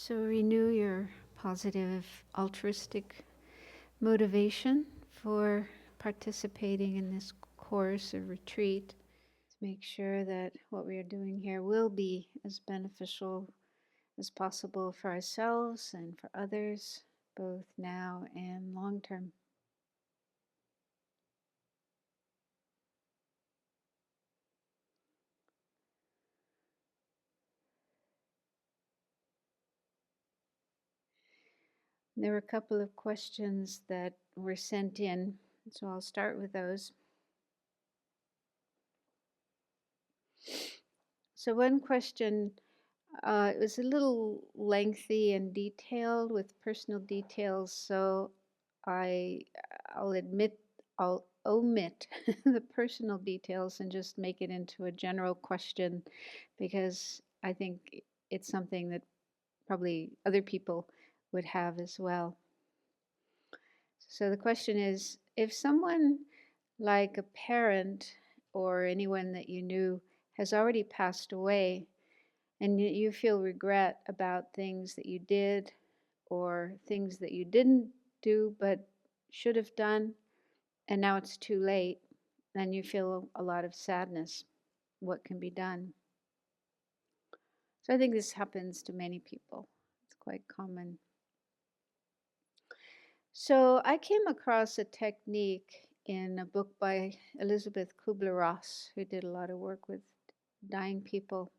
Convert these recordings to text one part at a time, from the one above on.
So renew your positive, altruistic motivation for participating in this course or retreat to make sure that what we are doing here will be as beneficial as possible for ourselves and for others, both now and long term. There were a couple of questions that were sent in, so I'll start with those. So one question, it was a little lengthy and detailed with personal details, so I'll omit the personal details and just make it into a general question, because I think it's something that probably other people would have as well. So the question is, if someone like a parent or anyone that you knew has already passed away, and you feel regret about things that you did or things that you didn't do but should have done, and now it's too late, then you feel a lot of sadness. What can be done? So I think this happens to many people. It's quite common. So I came across a technique in a book by Elizabeth Kubler-Ross, who did a lot of work with dying people.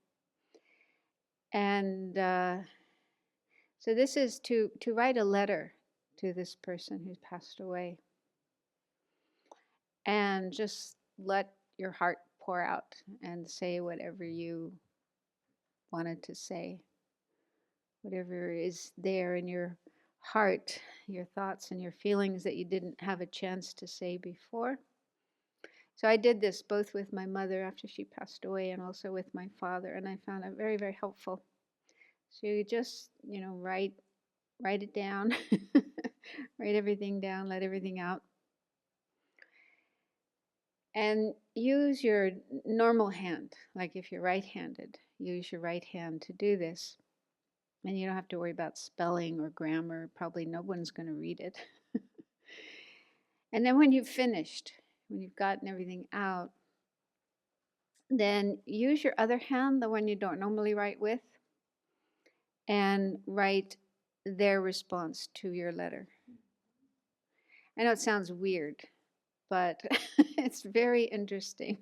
And so this is to write a letter to this person who's passed away, and just let your heart pour out and say whatever you wanted to say, whatever is there in your heart, your thoughts and your feelings that you didn't have a chance to say before. So I did this both with my mother after she passed away and also with my father, and I found it very, very helpful. So you just, write it down, write everything down, let everything out. And use your normal hand, like if you're right-handed, use your right hand to do this. And you don't have to worry about spelling or grammar. Probably no one's going to read it. And then when you've finished, when you've gotten everything out, then use your other hand, the one you don't normally write with, and write their response to your letter. I know it sounds weird, but it's very interesting.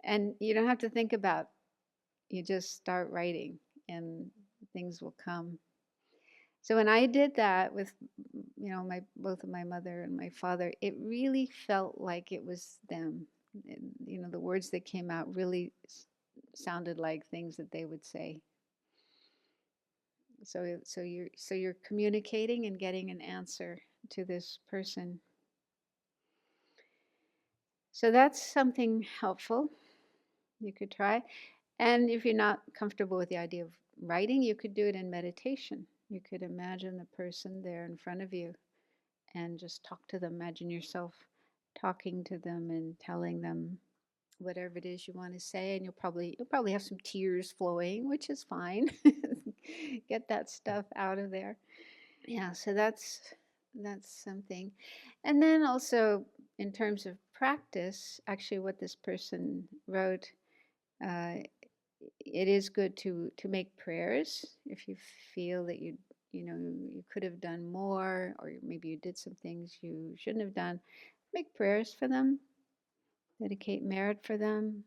And you don't have to think about, you just start writing and things will come. So when I did that with, both of my mother and my father, it really felt like it was them. The words that came out really sounded like things that they would say. So you're communicating and getting an answer to this person. So that's something helpful you could try. And if you're not comfortable with the idea of writing, you could do it in meditation. You could imagine the person there in front of you and just talk to them. Imagine yourself talking to them and telling them whatever it is you want to say, and you'll probably have some tears flowing, which is fine. Get that stuff out of there. Yeah, so that's something. And then also in terms of practice, actually what this person wrote, it is good to make prayers if you feel that you could have done more, or maybe you did some things you shouldn't have done. Make prayers for them, dedicate merit for them,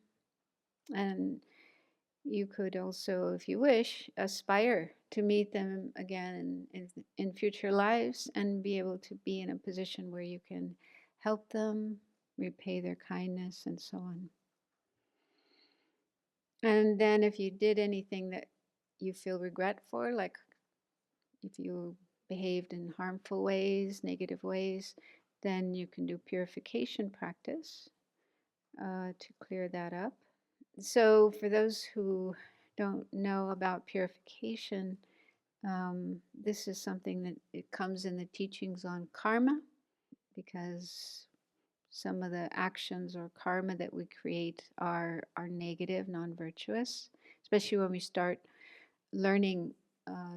and you could also, if you wish, aspire to meet them again in future lives and be able to be in a position where you can help them, repay their kindness, and so on. And then if you did anything that you feel regret for, like if you behaved in harmful ways, negative ways, then you can do purification practice to clear that up. So for those who don't know about purification, this is something that it comes in the teachings on karma, because some of the actions or karma that we create are negative, non-virtuous, especially when we start learning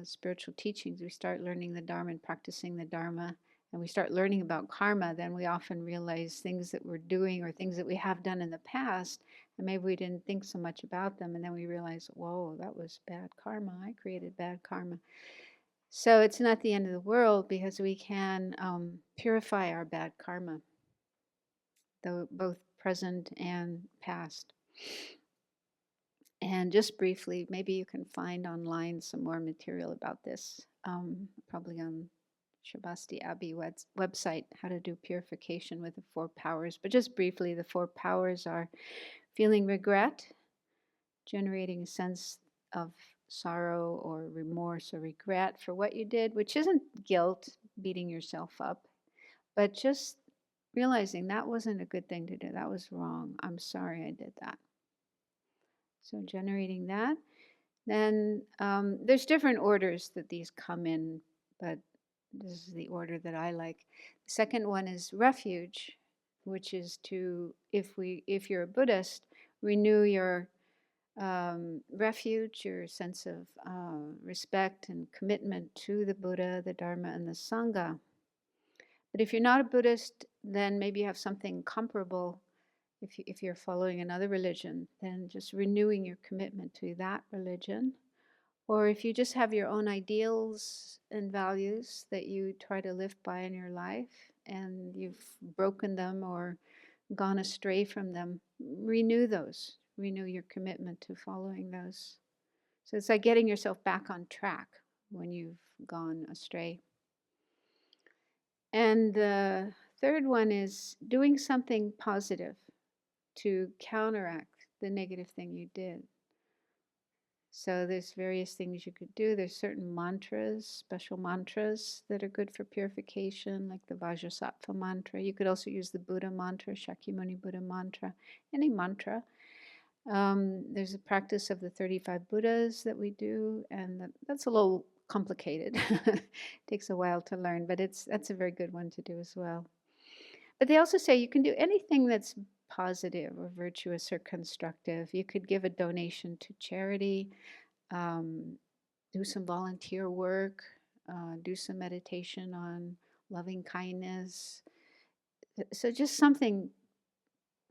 spiritual teachings, we start learning the Dharma and practicing the Dharma, and we start learning about karma, then we often realize things that we're doing or things that we have done in the past, and maybe we didn't think so much about them, and then we realize, whoa, that was bad karma. I created bad karma. So it's not the end of the world, because we can purify our bad karma, though both present and past. And just briefly, maybe you can find online some more material about this, probably on Sravasti Abbey website, how to do purification with the 4 powers. But just briefly, the 4 powers are feeling regret, generating a sense of sorrow or remorse or regret for what you did, which isn't guilt, beating yourself up, but just realizing that wasn't a good thing to do. That was wrong. I'm sorry I did that. So generating that. Then there's different orders that these come in, but this is the order that I like. The second one is refuge, which is to, if you're a Buddhist, renew your refuge, your sense of respect and commitment to the Buddha, the Dharma, and the Sangha. But if you're not a Buddhist, then maybe you have something comparable. If you're following another religion, then just renewing your commitment to that religion. Or if you just have your own ideals and values that you try to live by in your life, and you've broken them or gone astray from them, renew those. Renew your commitment to following those. So it's like getting yourself back on track when you've gone astray. And the third one is doing something positive to counteract the negative thing you did. So there's various things you could do. There's certain mantras, special mantras that are good for purification, like the Vajrasattva mantra. You could also use the Buddha mantra, Shakyamuni Buddha mantra, any mantra. There's a practice of the 35 Buddhas that we do, and that's a little complicated. Takes a while to learn, but that's a very good one to do as well. But they also say you can do anything that's positive or virtuous or constructive. You could give a donation to charity, do some volunteer work, do some meditation on loving kindness. So just something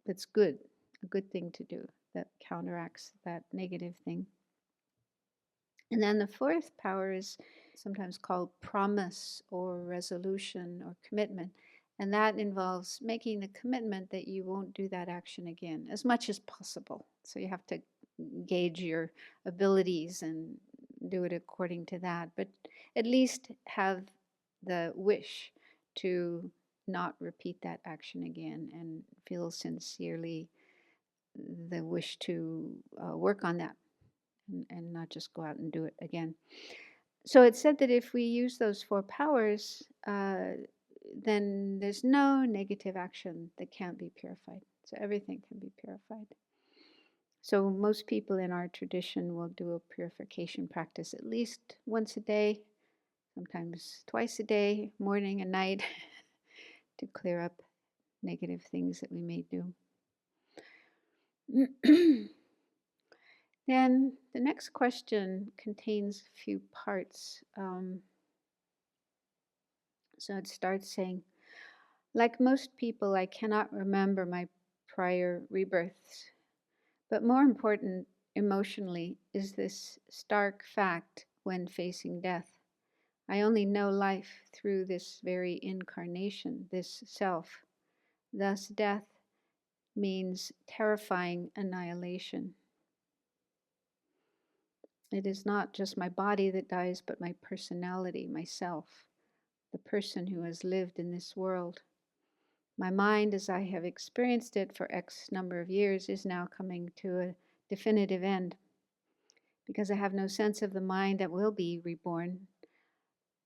that's good, a good thing to do that counteracts that negative thing. And then the fourth power is sometimes called promise or resolution or commitment. And that involves making the commitment that you won't do that action again as much as possible. So you have to gauge your abilities and do it according to that. But at least have the wish to not repeat that action again, and feel sincerely the wish to work on that, and not just go out and do it again. So it said that if we use those 4 powers, then there's no negative action that can't be purified. So everything can be purified. So most people in our tradition will do a purification practice at least once a day, sometimes twice a day, morning and night, to clear up negative things that we may do. Then the next question contains a few parts. So it starts saying, like most people, I cannot remember my prior rebirths. But more important emotionally is this stark fact when facing death. I only know life through this very incarnation, this self. Thus, death means terrifying annihilation. It is not just my body that dies, but my personality, myself, the person who has lived in this world. My mind, as I have experienced it for X number of years, is now coming to a definitive end. Because I have no sense of the mind that will be reborn,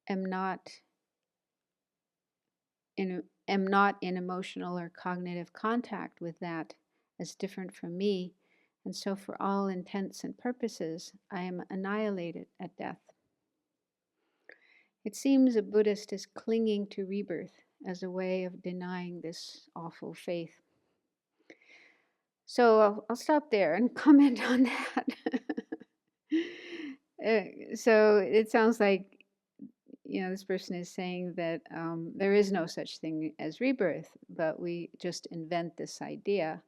am not in emotional or cognitive contact with that as different from me, and so for all intents and purposes, I am annihilated at death. It seems a Buddhist is clinging to rebirth as a way of denying this awful faith. So I'll stop there and comment on that. So it sounds like, this person is saying that there is no such thing as rebirth, but we just invent this idea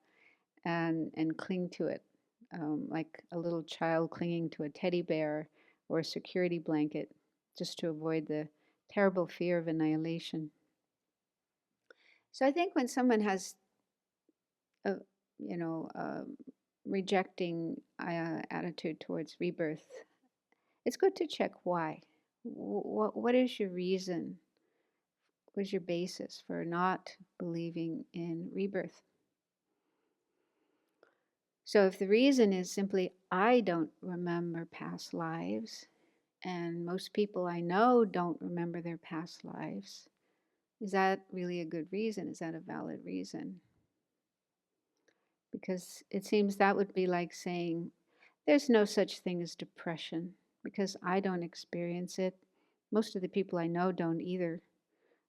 and cling to it, like a little child clinging to a teddy bear or a security blanket, just to avoid the terrible fear of annihilation. So I think when someone has a, rejecting attitude towards rebirth, it's good to check why. What is your reason? What is your basis for not believing in rebirth? So if the reason is simply, I don't remember past lives, and most people I know don't remember their past lives, is that really a good reason? Is that a valid reason? Because it seems that would be like saying, there's no such thing as depression because I don't experience it. Most of the people I know don't either.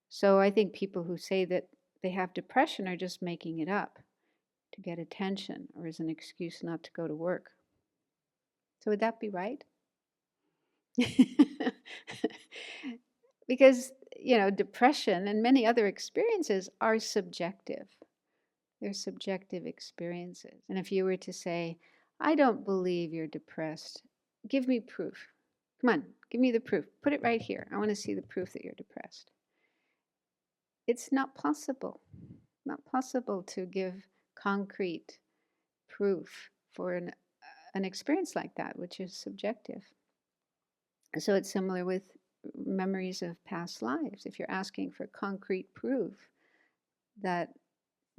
So I think people who say that they have depression are just making it up to get attention or as an excuse not to go to work. So would that be right? Because, depression and many other experiences are subjective. They're subjective experiences. And if you were to say, I don't believe you're depressed, give me proof. Come on, give me the proof. Put it right here. I want to see the proof that you're depressed. It's not possible. Not possible to give concrete proof for an experience like that, which is subjective. So it's similar with memories of past lives. If you're asking for concrete proof that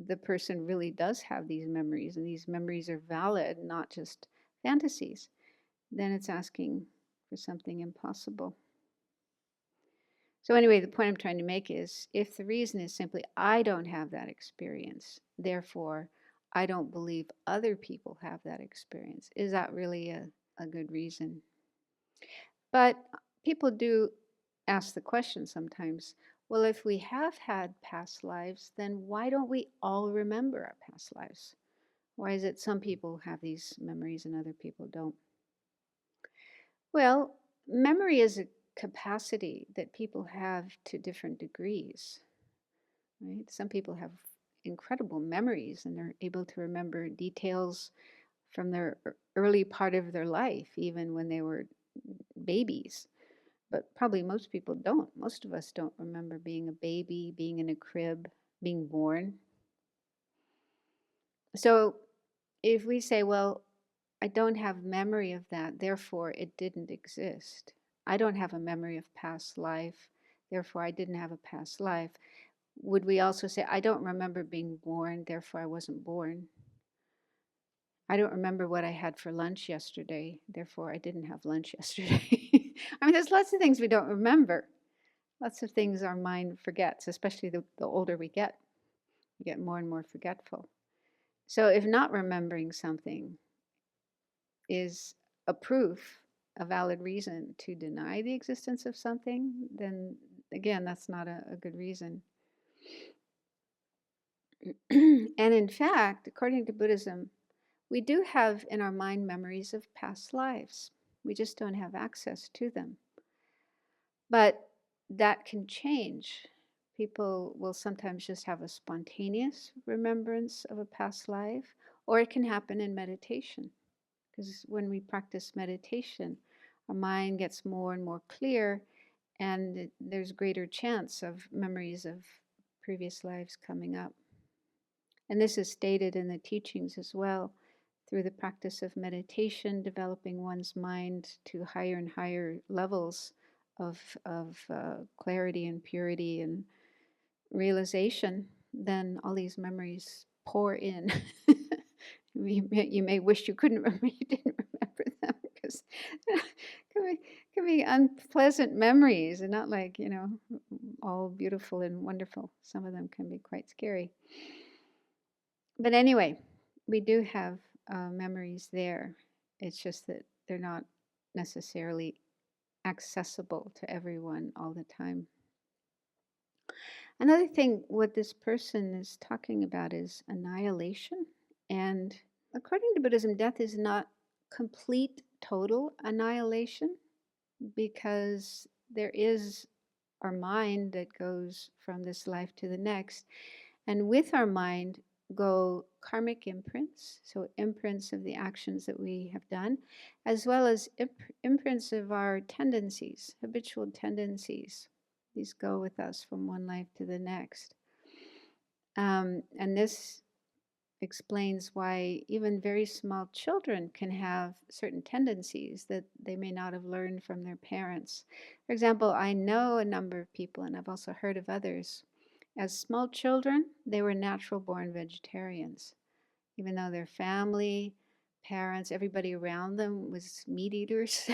the person really does have these memories and these memories are valid, not just fantasies, then it's asking for something impossible. So anyway, the point I'm trying to make is, if the reason is simply, I don't have that experience, therefore I don't believe other people have that experience, is that really a good reason? But people do ask the question sometimes, well, if we have had past lives, then why don't we all remember our past lives? Why is it some people have these memories and other people don't? Well, memory is a capacity that people have to different degrees, right? Some people have incredible memories and they're able to remember details from their early part of their life, even when they were babies. But probably most people don't. Most of us don't remember being a baby, being in a crib, being born. So if we say, well, I don't have memory of that, therefore it didn't exist. I don't have a memory of past life, therefore I didn't have a past life. Would we also say, I don't remember being born, therefore I wasn't born? I don't remember what I had for lunch yesterday, therefore I didn't have lunch yesterday. I mean, there's lots of things we don't remember. Lots of things our mind forgets, especially the older we get more and more forgetful. So if not remembering something is a proof, a valid reason to deny the existence of something, then again, that's not a good reason. And in fact, according to Buddhism, we do have in our mind memories of past lives. We just don't have access to them. But that can change. People will sometimes just have a spontaneous remembrance of a past life, or it can happen in meditation. Because when we practice meditation, our mind gets more and more clear, and there's greater chance of memories of previous lives coming up. And this is stated in the teachings as well, through the practice of meditation, developing one's mind to higher and higher levels of clarity and purity and realization, then all these memories pour in. You may wish you didn't remember them, because can be unpleasant memories, and not like, all beautiful and wonderful. Some of them can be quite scary. But anyway, we do have memories there. It's just that they're not necessarily accessible to everyone all the time. Another thing, what this person is talking about is annihilation. And according to Buddhism, death is not complete total annihilation, because there is our mind that goes from this life to the next. And with our mind go karmic imprints, so imprints of the actions that we have done, as well as imprints of our tendencies, habitual tendencies. These go with us from one life to the next. And this explains why even very small children can have certain tendencies that they may not have learned from their parents. For example, I know a number of people, and I've also heard of others. As small children, they were natural born vegetarians, even though their family, parents, everybody around them was meat eaters,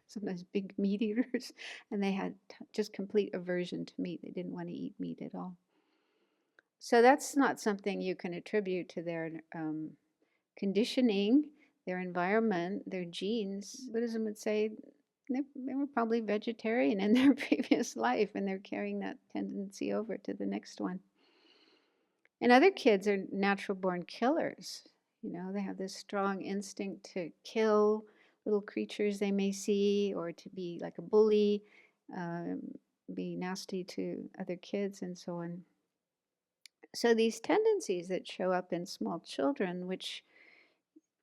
sometimes big meat eaters, and they had just complete aversion to meat. They didn't want to eat meat at all. So that's not something you can attribute to their conditioning, their environment, their genes. Buddhism would say they were probably vegetarian in their previous life, and they're carrying that tendency over to the next one. And other kids are natural born killers. You know, they have this strong instinct to kill little creatures they may see, or to be like a bully, um, be nasty to other kids, and so on. So these tendencies that show up in small children, which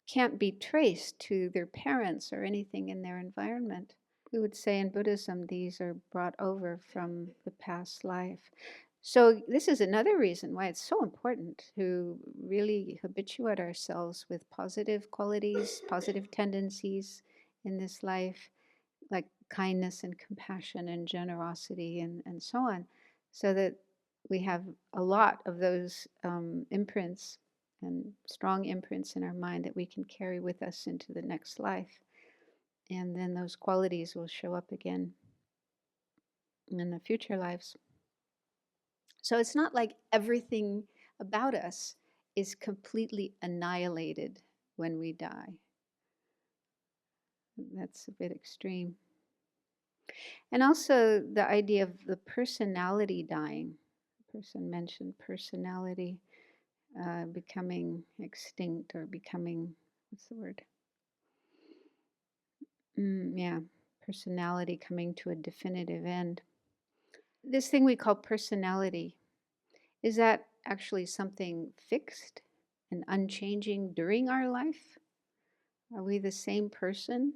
can't be traced to their parents or anything in their environment, we would say in Buddhism, these are brought over from the past life. So this is another reason why it's so important to really habituate ourselves with positive qualities, positive tendencies in this life, like kindness and compassion and generosity and so on, so that we have a lot of those imprints and strong imprints in our mind that we can carry with us into the next life. And then those qualities will show up again in the future lives. So it's not like everything about us is completely annihilated when we die. That's a bit extreme. And also the idea of the personality dying. The person mentioned personality becoming extinct, or becoming, what's the word? Yeah, personality coming to a definitive end. This thing we call personality, is that actually something fixed and unchanging during our life? Are we the same person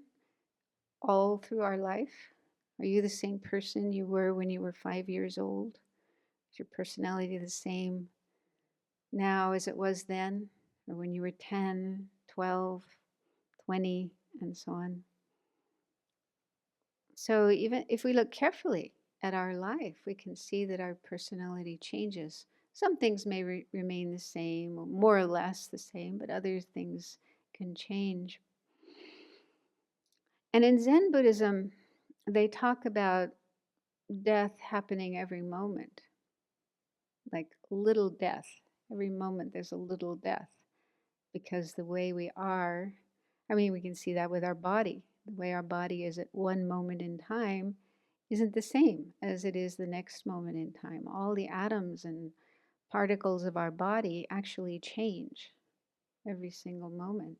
all through our life? Are you the same person you were when you were 5 years old? Is your personality the same now as it was then, or when you were 10, 12, 20, and so on? So even if we look carefully at our life, we can see that our personality changes. Some things may remain the same, or more or less the same, but other things can change. And in Zen Buddhism, they talk about death happening every moment, like little death. Every moment there's a little death, because the way we are, I mean, we can see that with our body. The way our body is at one moment in time isn't the same as it is the next moment in time. All the atoms and particles of our body actually change every single moment.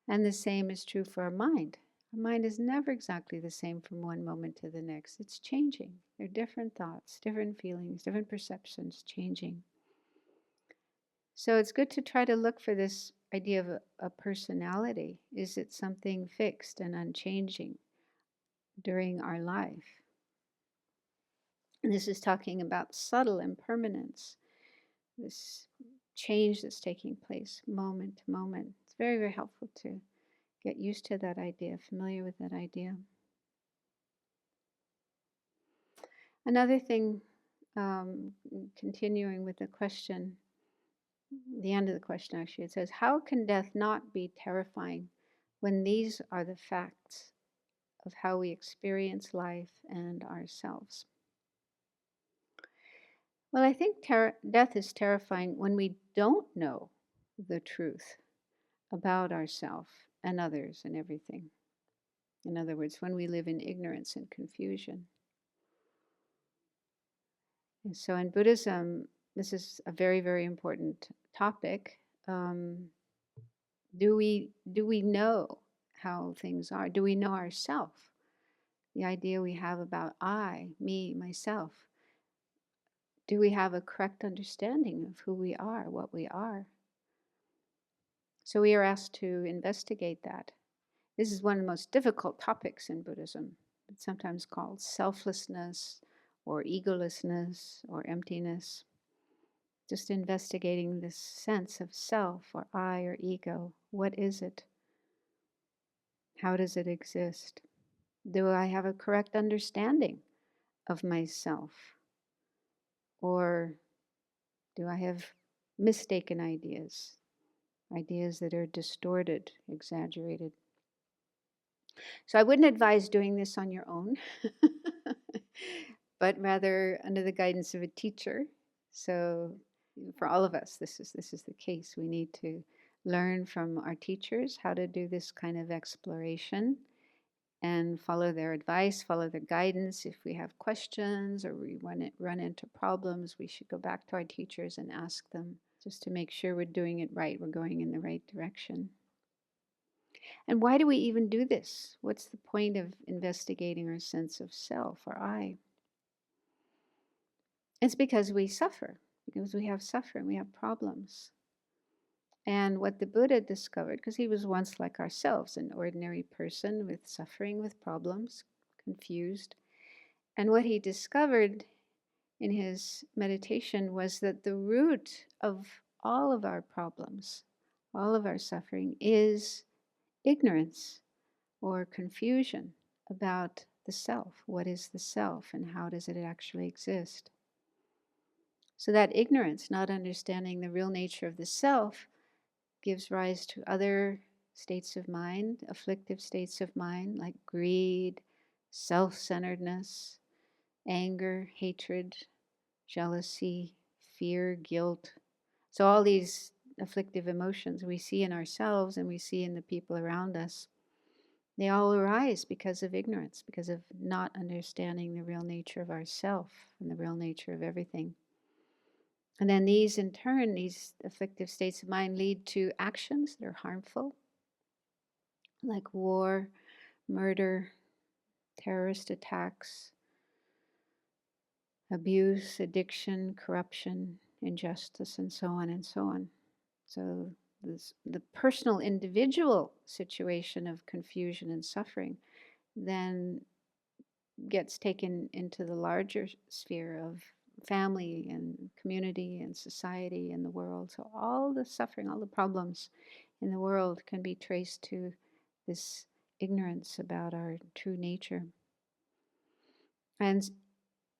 And the same is true for our mind. Our mind is never exactly the same from one moment to the next. It's changing. There are different thoughts, different feelings, different perceptions changing. So it's good to try to look for this idea of a personality. Is it something fixed and unchanging during our life? And this is talking about subtle impermanence, this change that's taking place moment to moment. It's very, very helpful to get used to that idea, familiar with that idea. Another thing, continuing with the question, the end of the question actually, it says, how can death not be terrifying when these are the facts of how we experience life and ourselves? Well, I think death is terrifying when we don't know the truth about ourselves and others and everything. In other words, when we live in ignorance and confusion. And so in Buddhism, this is a very, very important topic. Do we know how things are? Do we know ourself? The idea we have about I, me, myself. Do we have a correct understanding of who we are, what we are? So we are asked to investigate that. This is one of the most difficult topics in Buddhism. It's sometimes called selflessness or egolessness or emptiness. Just investigating this sense of self or I or ego. What is it? How does it exist? Do I have a correct understanding of myself? Or do I have mistaken ideas? Ideas that are distorted, exaggerated. So I wouldn't advise doing this on your own, but rather under the guidance of a teacher. So for all of us, this is the case. We need to learn from our teachers how to do this kind of exploration and follow their advice, follow their guidance. If we have questions or we run into problems, we should go back to our teachers and ask them just to make sure we're doing it right, we're going in the right direction. And why do we even do this? What's the point of investigating our sense of self or I? It's because we suffer, because we have suffering, we have problems. And what the Buddha discovered, because he was once like ourselves, an ordinary person with suffering, with problems, confused. And what he discovered in his meditation was that the root of all of our problems, all of our suffering, is ignorance or confusion about the self. What is the self and how does it actually exist? So that ignorance, not understanding the real nature of the self, gives rise to other states of mind, afflictive states of mind, like greed, self-centeredness, anger, hatred, jealousy, fear, guilt. So all these afflictive emotions we see in ourselves and we see in the people around us, they all arise because of ignorance, because of not understanding the real nature of ourself and the real nature of everything. And then these, in turn, these afflictive states of mind lead to actions that are harmful, like war, murder, terrorist attacks, abuse, addiction, corruption, injustice, and so on and so on. So the personal, individual situation of confusion and suffering then gets taken into the larger sphere of family and community and society and the world. So all the suffering, all the problems in the world can be traced to this ignorance about our true nature. And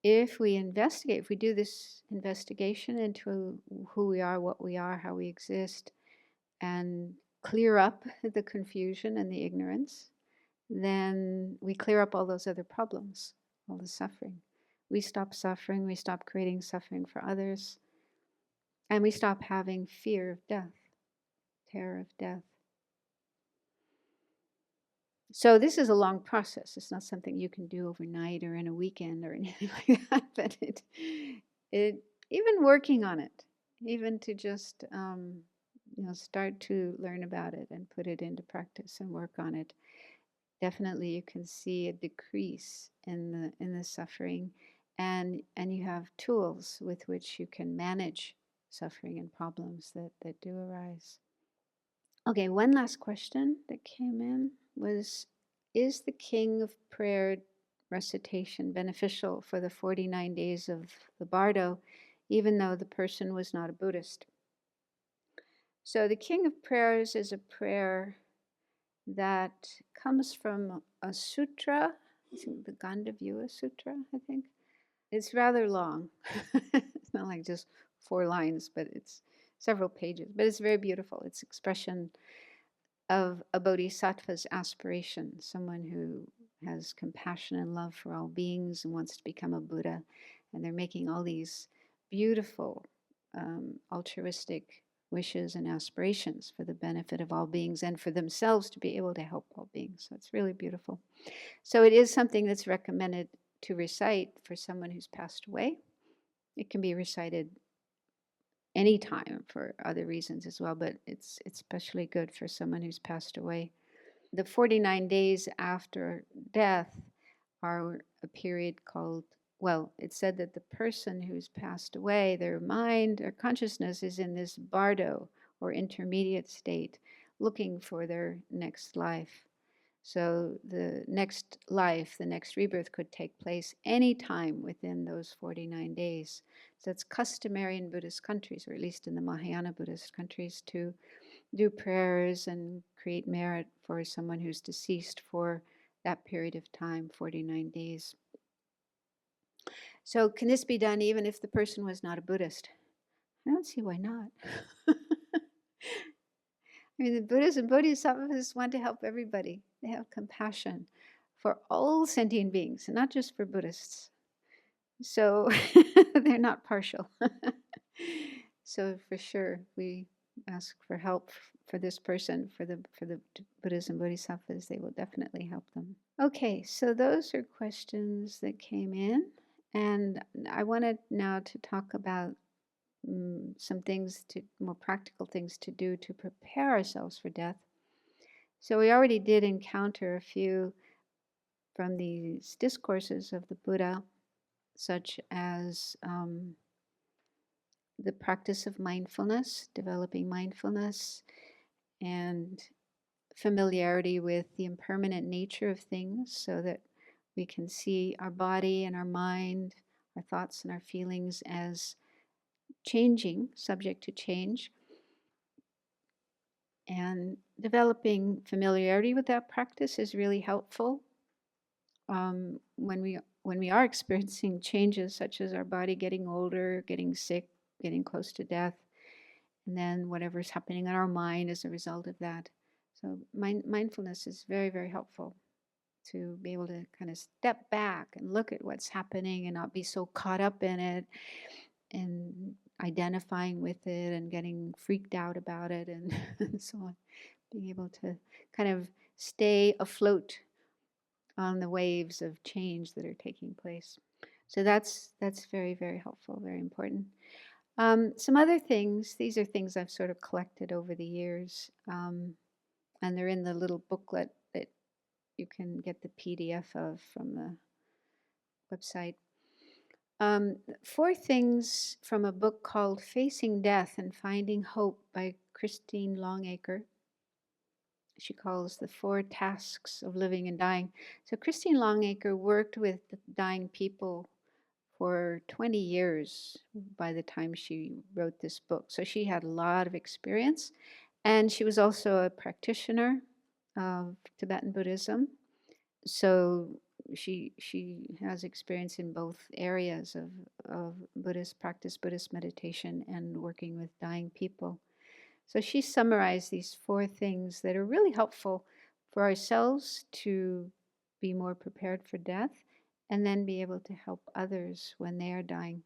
if we investigate, if we do this investigation into who we are, what we are, how we exist, and clear up the confusion and the ignorance, then we clear up all those other problems, all the suffering. We stop suffering, we stop creating suffering for others, and we stop having fear of death, terror of death. So this is a long process. It's not something you can do overnight or in a weekend or anything like that, but it even working on it, even to just start to learn about it and put it into practice and work on it, definitely you can see a decrease in the suffering, and you have tools with which you can manage suffering and problems that do arise. Okay, one last question that came in was, is the King of Prayer recitation beneficial for the 49 days of the Bardo, even though the person was not a Buddhist? So the King of Prayers is a prayer that comes from a sutra, I think the Gandharva Sutra, I think. It's rather long. It's not like just 4 lines, but it's several pages. But it's very beautiful. It's expression of a bodhisattva's aspiration, someone who has compassion and love for all beings and wants to become a Buddha. And they're making all these beautiful, altruistic wishes and aspirations for the benefit of all beings and for themselves to be able to help all beings. So it's really beautiful. So it is something that's recommended to recite for someone who's passed away. It can be recited anytime for other reasons as well, but it's especially good for someone who's passed away. the 49 days after death are a period called, well, it's said that the person who's passed away, their mind or consciousness is in this bardo or intermediate state, looking for their next life. So the next life, the next rebirth could take place any time within those 49 days. So it's customary in Buddhist countries, or at least in the Mahayana Buddhist countries, to do prayers and create merit for someone who's deceased for that period of time, 49 days. So can this be done even if the person was not a Buddhist? I don't see why not. I mean, the Buddhists and Bodhisattvas want to help everybody. They have compassion for all sentient beings, and not just for Buddhists. So they're not partial. So for sure, we ask for help for this person, for the Buddhas and Bodhisattvas. They will definitely help them. Okay, so those are questions that came in, and I wanted now to talk about some things, more practical things to do to prepare ourselves for death. So we already did encounter a few from these discourses of the Buddha, such as the practice of mindfulness, developing mindfulness, and familiarity with the impermanent nature of things, so that we can see our body and our mind, our thoughts and our feelings as changing, subject to change. And developing familiarity with that practice is really helpful when we are experiencing changes, such as our body getting older, getting sick, getting close to death, and then whatever's happening in our mind as a result of that. So mindfulness is very, very helpful to be able to kind of step back and look at what's happening and not be so caught up in it and identifying with it and getting freaked out about it and, and so on. Being able to kind of stay afloat on the waves of change that are taking place. So that's very, very helpful, very important. Some other things, these are things I've sort of collected over the years, and they're in the little booklet that you can get the PDF of from the website. 4 things from a book called Facing Death and Finding Hope by Christine Longacre. She calls the 4 tasks of living and dying. So Christine Longacre worked with dying people for 20 years by the time she wrote this book. So she had a lot of experience. And she was also a practitioner of Tibetan Buddhism. So she has experience in both areas of Buddhist practice, Buddhist meditation, and working with dying people. So she summarized these 4 things that are really helpful for ourselves to be more prepared for death and then be able to help others when they are dying.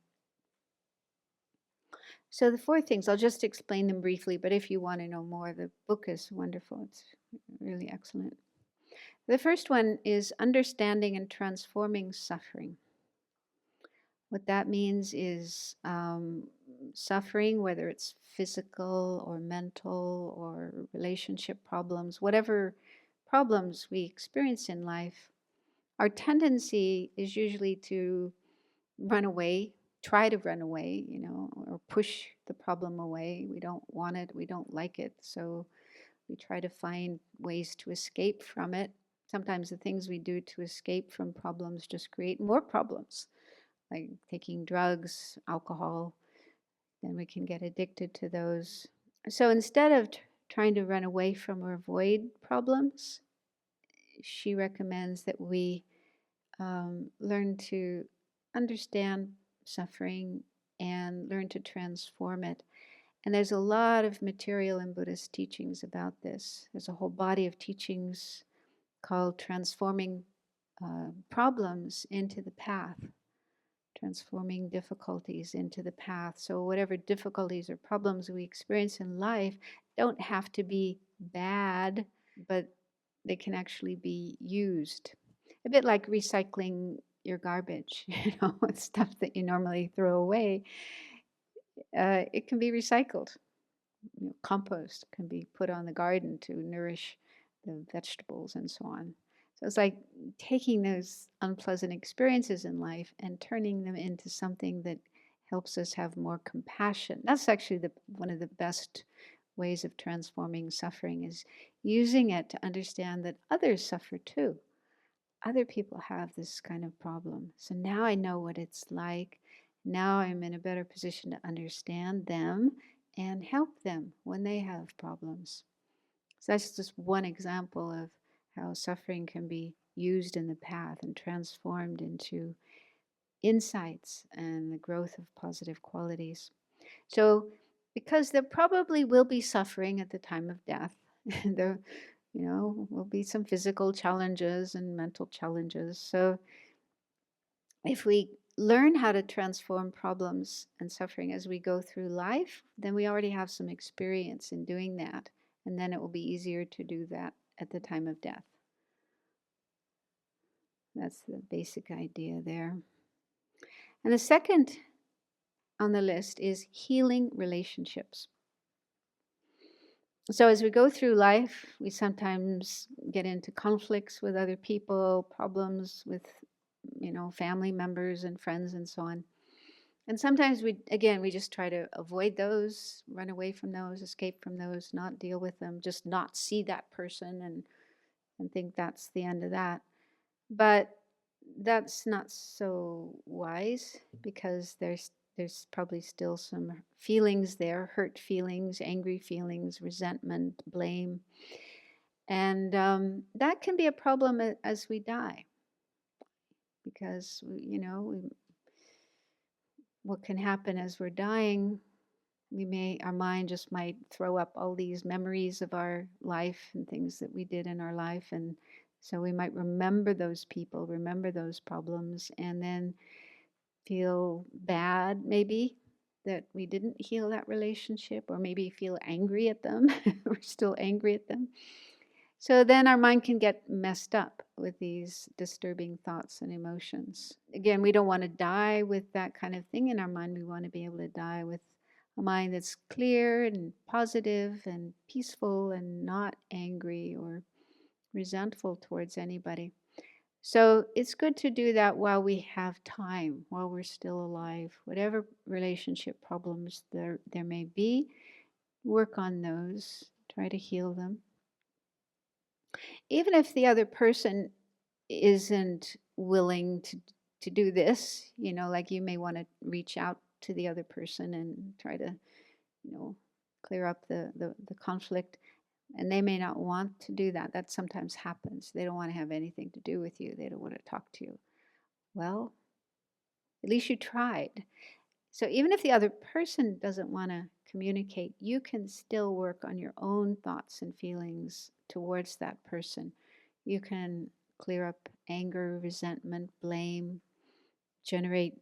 So the 4 things, I'll just explain them briefly, but if you want to know more, the book is wonderful. It's really excellent. The first one is understanding and transforming suffering. What that means is suffering, whether it's physical or mental or relationship problems, whatever problems we experience in life, our tendency is usually to run away, try to run away, or push the problem away. We don't want it, we don't like it, so we try to find ways to escape from it. Sometimes the things we do to escape from problems just create more problems, like taking drugs, alcohol. Then we can get addicted to those. So instead of trying to run away from or avoid problems, she recommends that we learn to understand suffering and learn to transform it. And there's a lot of material in Buddhist teachings about this. There's a whole body of teachings called Transforming Problems into the Path, transforming difficulties into the path. So whatever difficulties or problems we experience in life don't have to be bad, but they can actually be used. A bit like recycling your garbage, stuff that you normally throw away. It can be recycled. Compost can be put on the garden to nourish the vegetables and so on. So it's like taking those unpleasant experiences in life and turning them into something that helps us have more compassion. That's actually one of the best ways of transforming suffering, is using it to understand that others suffer too. Other people have this kind of problem. So now I know what it's like. Now I'm in a better position to understand them and help them when they have problems. So that's just one example of how suffering can be used in the path and transformed into insights and the growth of positive qualities. So, because there probably will be suffering at the time of death, there, will be some physical challenges and mental challenges. So, if we learn how to transform problems and suffering as we go through life, then we already have some experience in doing that. And then it will be easier to do that at the time of death. That's the basic idea there. And the second on the list is healing relationships. So as we go through life, we sometimes get into conflicts with other people, problems with, family members and friends and so on. And sometimes we just try to avoid those, run away from those, escape from those, not deal with them, just not see that person and think that's the end of that. But that's not so wise, because there's probably still some feelings there, hurt feelings, angry feelings, resentment, blame. And that can be a problem as we die, because, what can happen as we're dying, our mind just might throw up all these memories of our life and things that we did in our life. And so we might remember those people, remember those problems, and then feel bad maybe that we didn't heal that relationship, or maybe feel angry at them. We're still angry at them. So then our mind can get messed up with these disturbing thoughts and emotions. Again, we don't want to die with that kind of thing in our mind. We want to be able to die with a mind that's clear and positive and peaceful and not angry or resentful towards anybody. So it's good to do that while we have time, while we're still alive. Whatever relationship problems there may be, work on those, try to heal them. Even if the other person isn't willing to do this, like you may want to reach out to the other person and try to, clear up the conflict. And they may not want to do that. That sometimes happens. They don't want to have anything to do with you. They don't want to talk to you. Well, at least you tried. So even if the other person doesn't want to communicate, you can still work on your own thoughts and feelings towards that person. You can clear up anger, resentment, blame, generate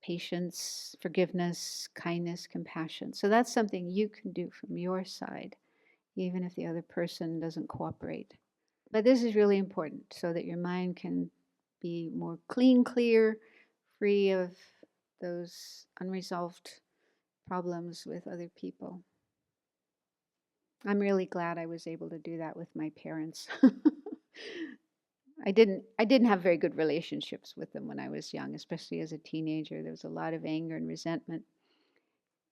patience, forgiveness, kindness, compassion. So that's something you can do from your side, even if the other person doesn't cooperate. But this is really important so that your mind can be more clean, clear, free of those unresolved problems with other people. I'm really glad I was able to do that with my parents. I didn't have very good relationships with them when I was young, especially as a teenager. There was a lot of anger and resentment.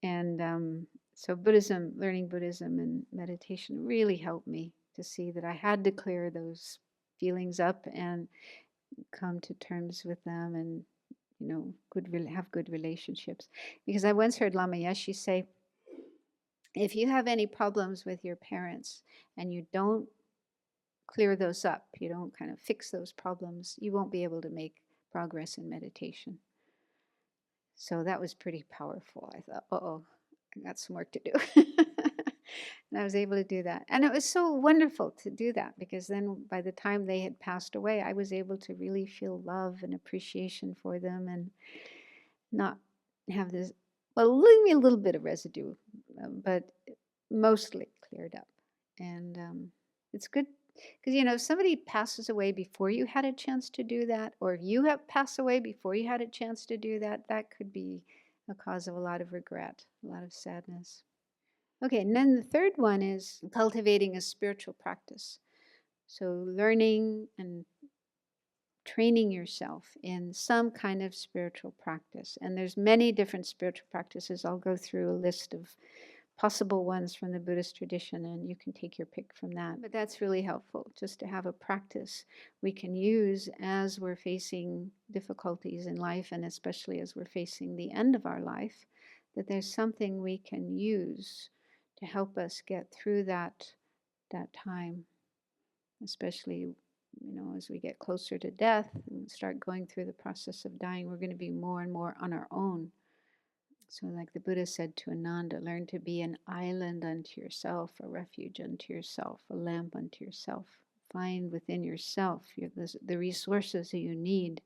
And so learning Buddhism and meditation really helped me to see that I had to clear those feelings up and come to terms with them, and have good relationships. Because I once heard Lama Yeshe say, if you have any problems with your parents and you don't clear those up, you don't kind of fix those problems, you won't be able to make progress in meditation. So that was pretty powerful. I thought, I got some work to do. And I was able to do that. And it was so wonderful to do that, because then by the time they had passed away, I was able to really feel love and appreciation for them, and not have this, well, leave me a little bit of residue, but mostly cleared up. And it's good, because, if somebody passes away before you had a chance to do that, or if you have passed away before you had a chance to do that, that could be a cause of a lot of regret, a lot of sadness. Okay, and then the third one is cultivating a spiritual practice. So learning and training yourself in some kind of spiritual practice. And there's many different spiritual practices. I'll go through a list of possible ones from the Buddhist tradition, and you can take your pick from that. But that's really helpful, just to have a practice we can use as we're facing difficulties in life, and especially as we're facing the end of our life, that there's something we can use to help us get through that time, especially as we get closer to death and start going through the process of dying. We're going to be more and more on our own. So like the Buddha said to Ananda, learn to be an island unto yourself, a refuge unto yourself, a lamp unto yourself. Find within yourself the resources that you need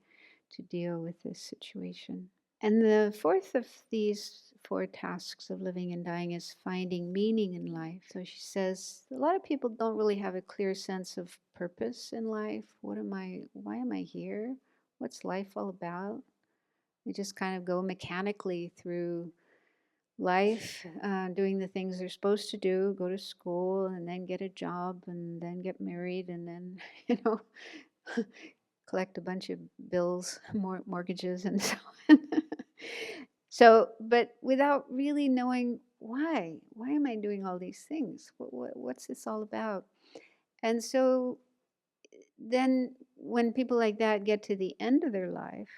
to deal with this situation. And the fourth of these four tasks of living and dying is finding meaning in life. So she says a lot of people don't really have a clear sense of purpose in life. Why am I here? What's life all about? They just kind of go mechanically through life, doing the things they're supposed to do, go to school and then get a job and then get married and then, collect a bunch of bills, mortgages and so on. So, but without really knowing why am I doing all these things? What's this all about? And so then when people like that get to the end of their life,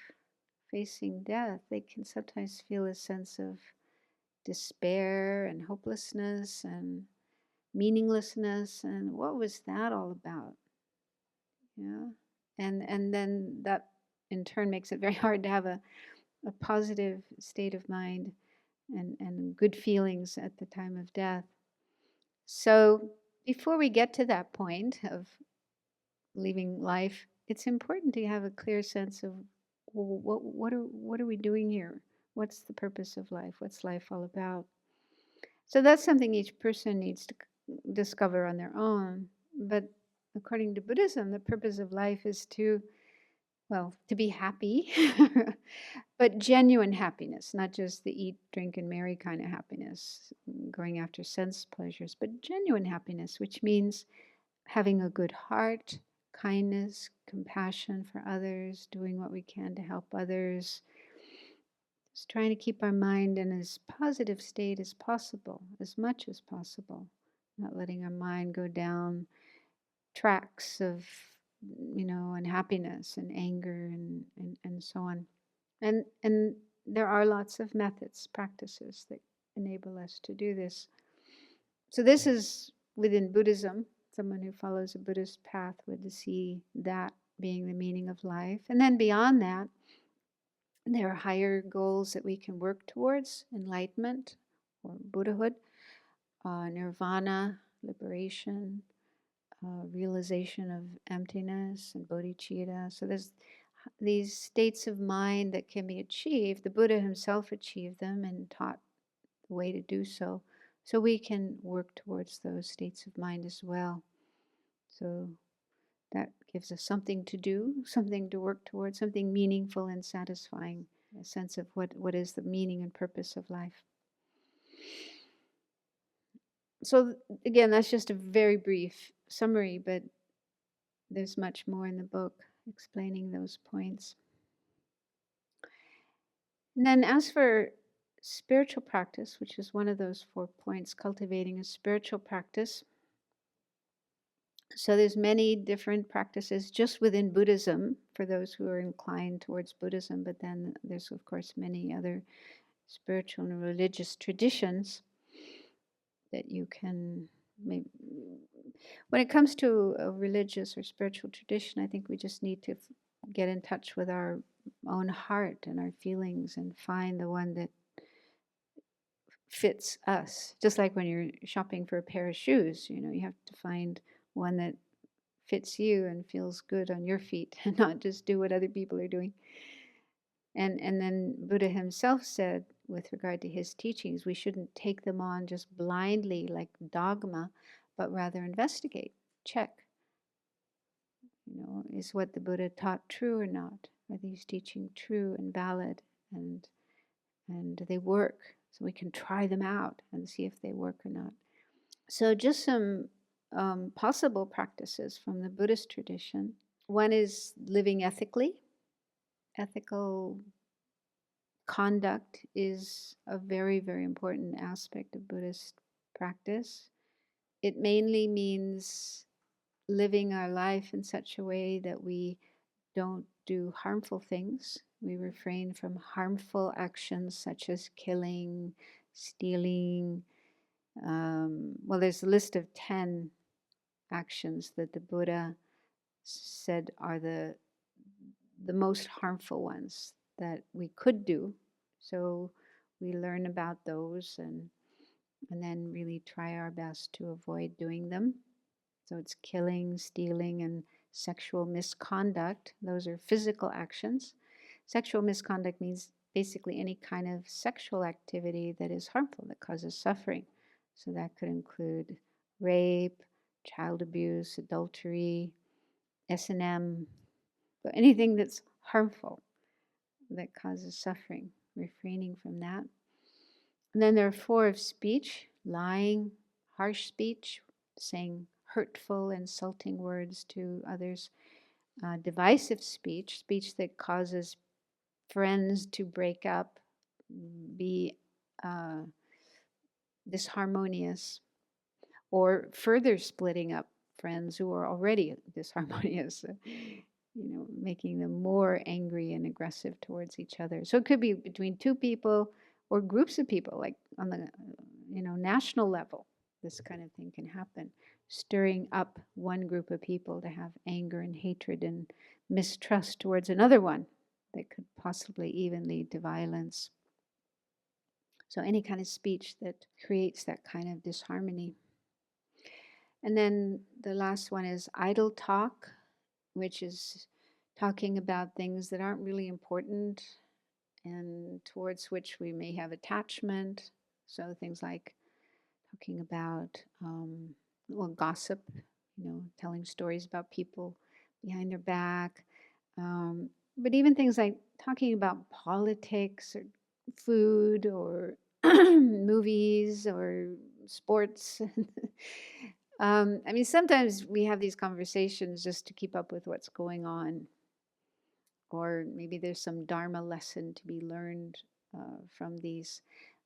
facing death, they can sometimes feel a sense of despair and hopelessness and meaninglessness, and what was that all about? Yeah. And then that in turn makes it very hard to have a positive state of mind and good feelings at the time of death. So before we get to that point of leaving life, it's important to have a clear sense of, well, what are we doing here? What's the purpose of life? What's life all about? So that's something each person needs to discover on their own. But according to Buddhism, the purpose of life is to be happy, but genuine happiness, not just the eat, drink, and marry kind of happiness, going after sense pleasures, but genuine happiness, which means having a good heart, kindness, compassion for others, doing what we can to help others, just trying to keep our mind in as positive state as possible, as much as possible, not letting our mind go down tracks of unhappiness and anger and so on. And there are lots of methods, practices that enable us to do this. So this is within Buddhism. Someone who follows a Buddhist path would see that being the meaning of life. And then beyond that, there are higher goals that we can work towards: enlightenment or Buddhahood, nirvana, liberation, realization of emptiness, and bodhicitta. So there's these states of mind that can be achieved. The Buddha himself achieved them and taught the way to do so. So we can work towards those states of mind as well. So that gives us something to do, something to work towards, something meaningful and satisfying, a sense of what is the meaning and purpose of life. So again, that's just a very brief summary, but there's much more in the book explaining those points. And then as for spiritual practice, which is one of those 4 points, cultivating a spiritual practice. So there's many different practices just within Buddhism for those who are inclined towards Buddhism, but then there's of course many other spiritual and religious traditions that you can maybe. When it comes to a religious or spiritual tradition, I think we just need to get in touch with our own heart and our feelings and find the one that fits us. Just like when you're shopping for a pair of shoes, you have to find one that fits you and feels good on your feet and not just do what other people are doing. And then Buddha himself said, with regard to his teachings, we shouldn't take them on just blindly like dogma, but rather investigate, check. Is what the Buddha taught true or not? Are these teachings true and valid, and they work? so we can try them out and see if they work or not. So just some possible practices from the Buddhist tradition. One is living ethically. Ethical conduct is a very, very important aspect of Buddhist practice. It mainly means living our life in such a way that we don't do harmful things. We refrain from harmful actions such as killing, stealing. Well, there's a list of 10 actions that the Buddha said are the most harmful ones that we could do. So we learn about those and then really try our best to avoid doing them. So it's killing, stealing, and sexual misconduct. Those are physical actions. Sexual misconduct means basically any kind of sexual activity that is harmful, that causes suffering. So that could include rape, child abuse, adultery, S&M, but anything that's harmful that causes suffering, refraining from that. And then there are 4 of speech: lying, harsh speech, saying hurtful, insulting words to others, divisive speech, speech that causes friends to break up, be disharmonious, or further splitting up friends who are already disharmonious, making them more angry and aggressive towards each other. So it could be between 2 people or groups of people, like on the national level. This kind of thing can happen, stirring up one group of people to have anger and hatred and mistrust towards another one that could possibly even lead to violence. So any kind of speech that creates that kind of disharmony. And then the last one is idle talk, which is talking about things that aren't really important and towards which we may have attachment. So things like talking about gossip, telling stories about people behind their back. But even things like talking about politics or food or movies or sports. I mean, sometimes we have these conversations just to keep up with what's going on, or maybe there's some Dharma lesson to be learned from these.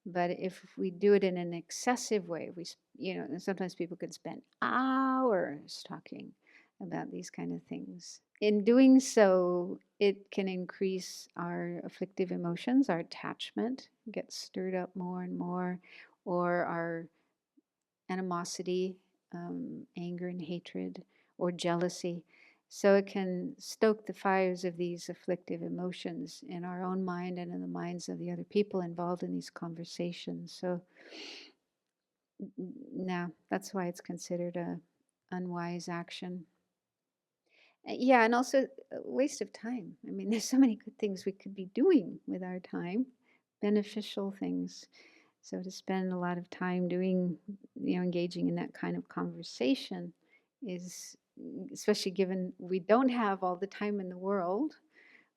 But if we do it in an excessive way, and sometimes people can spend hours talking about these kind of things. In doing so, it can increase our afflictive emotions, our attachment gets stirred up more and more, or our animosity, anger and hatred, or jealousy. So it can stoke the fires of these afflictive emotions in our own mind and in the minds of the other people involved in these conversations. So now that's why it's considered a unwise action. Yeah, and also a waste of time. I mean, there's so many good things we could be doing with our time, beneficial things. So to spend a lot of time doing, engaging in that kind of conversation is, especially given we don't have all the time in the world.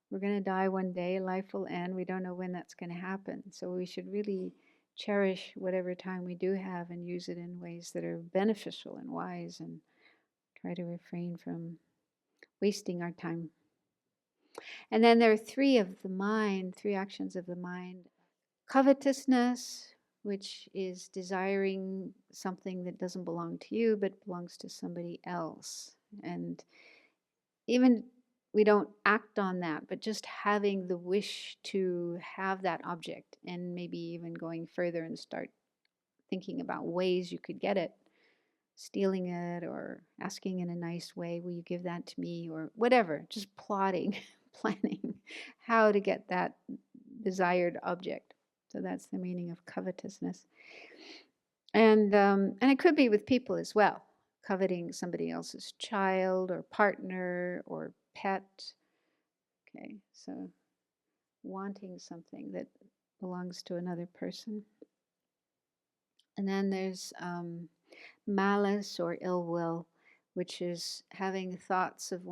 We're going to die one day, life will end. We don't know when that's going to happen. So we should really cherish whatever time we do have and use it in ways that are beneficial and wise, and try to refrain from wasting our time. And then there are 3 of the mind, 3 actions of the mind. Covetousness, which is desiring something that doesn't belong to you but belongs to somebody else. And even we don't act on that, but just having the wish to have that object, and maybe even going further and start thinking about ways you could get it, stealing it or asking in a nice way, will you give that to me, or whatever, just plotting, planning how to get that desired object. So that's the meaning of covetousness. And it could be with people as well, coveting somebody else's child or partner or pet. Okay, so wanting something that belongs to another person. And then there's malice or ill will, which is having thoughts of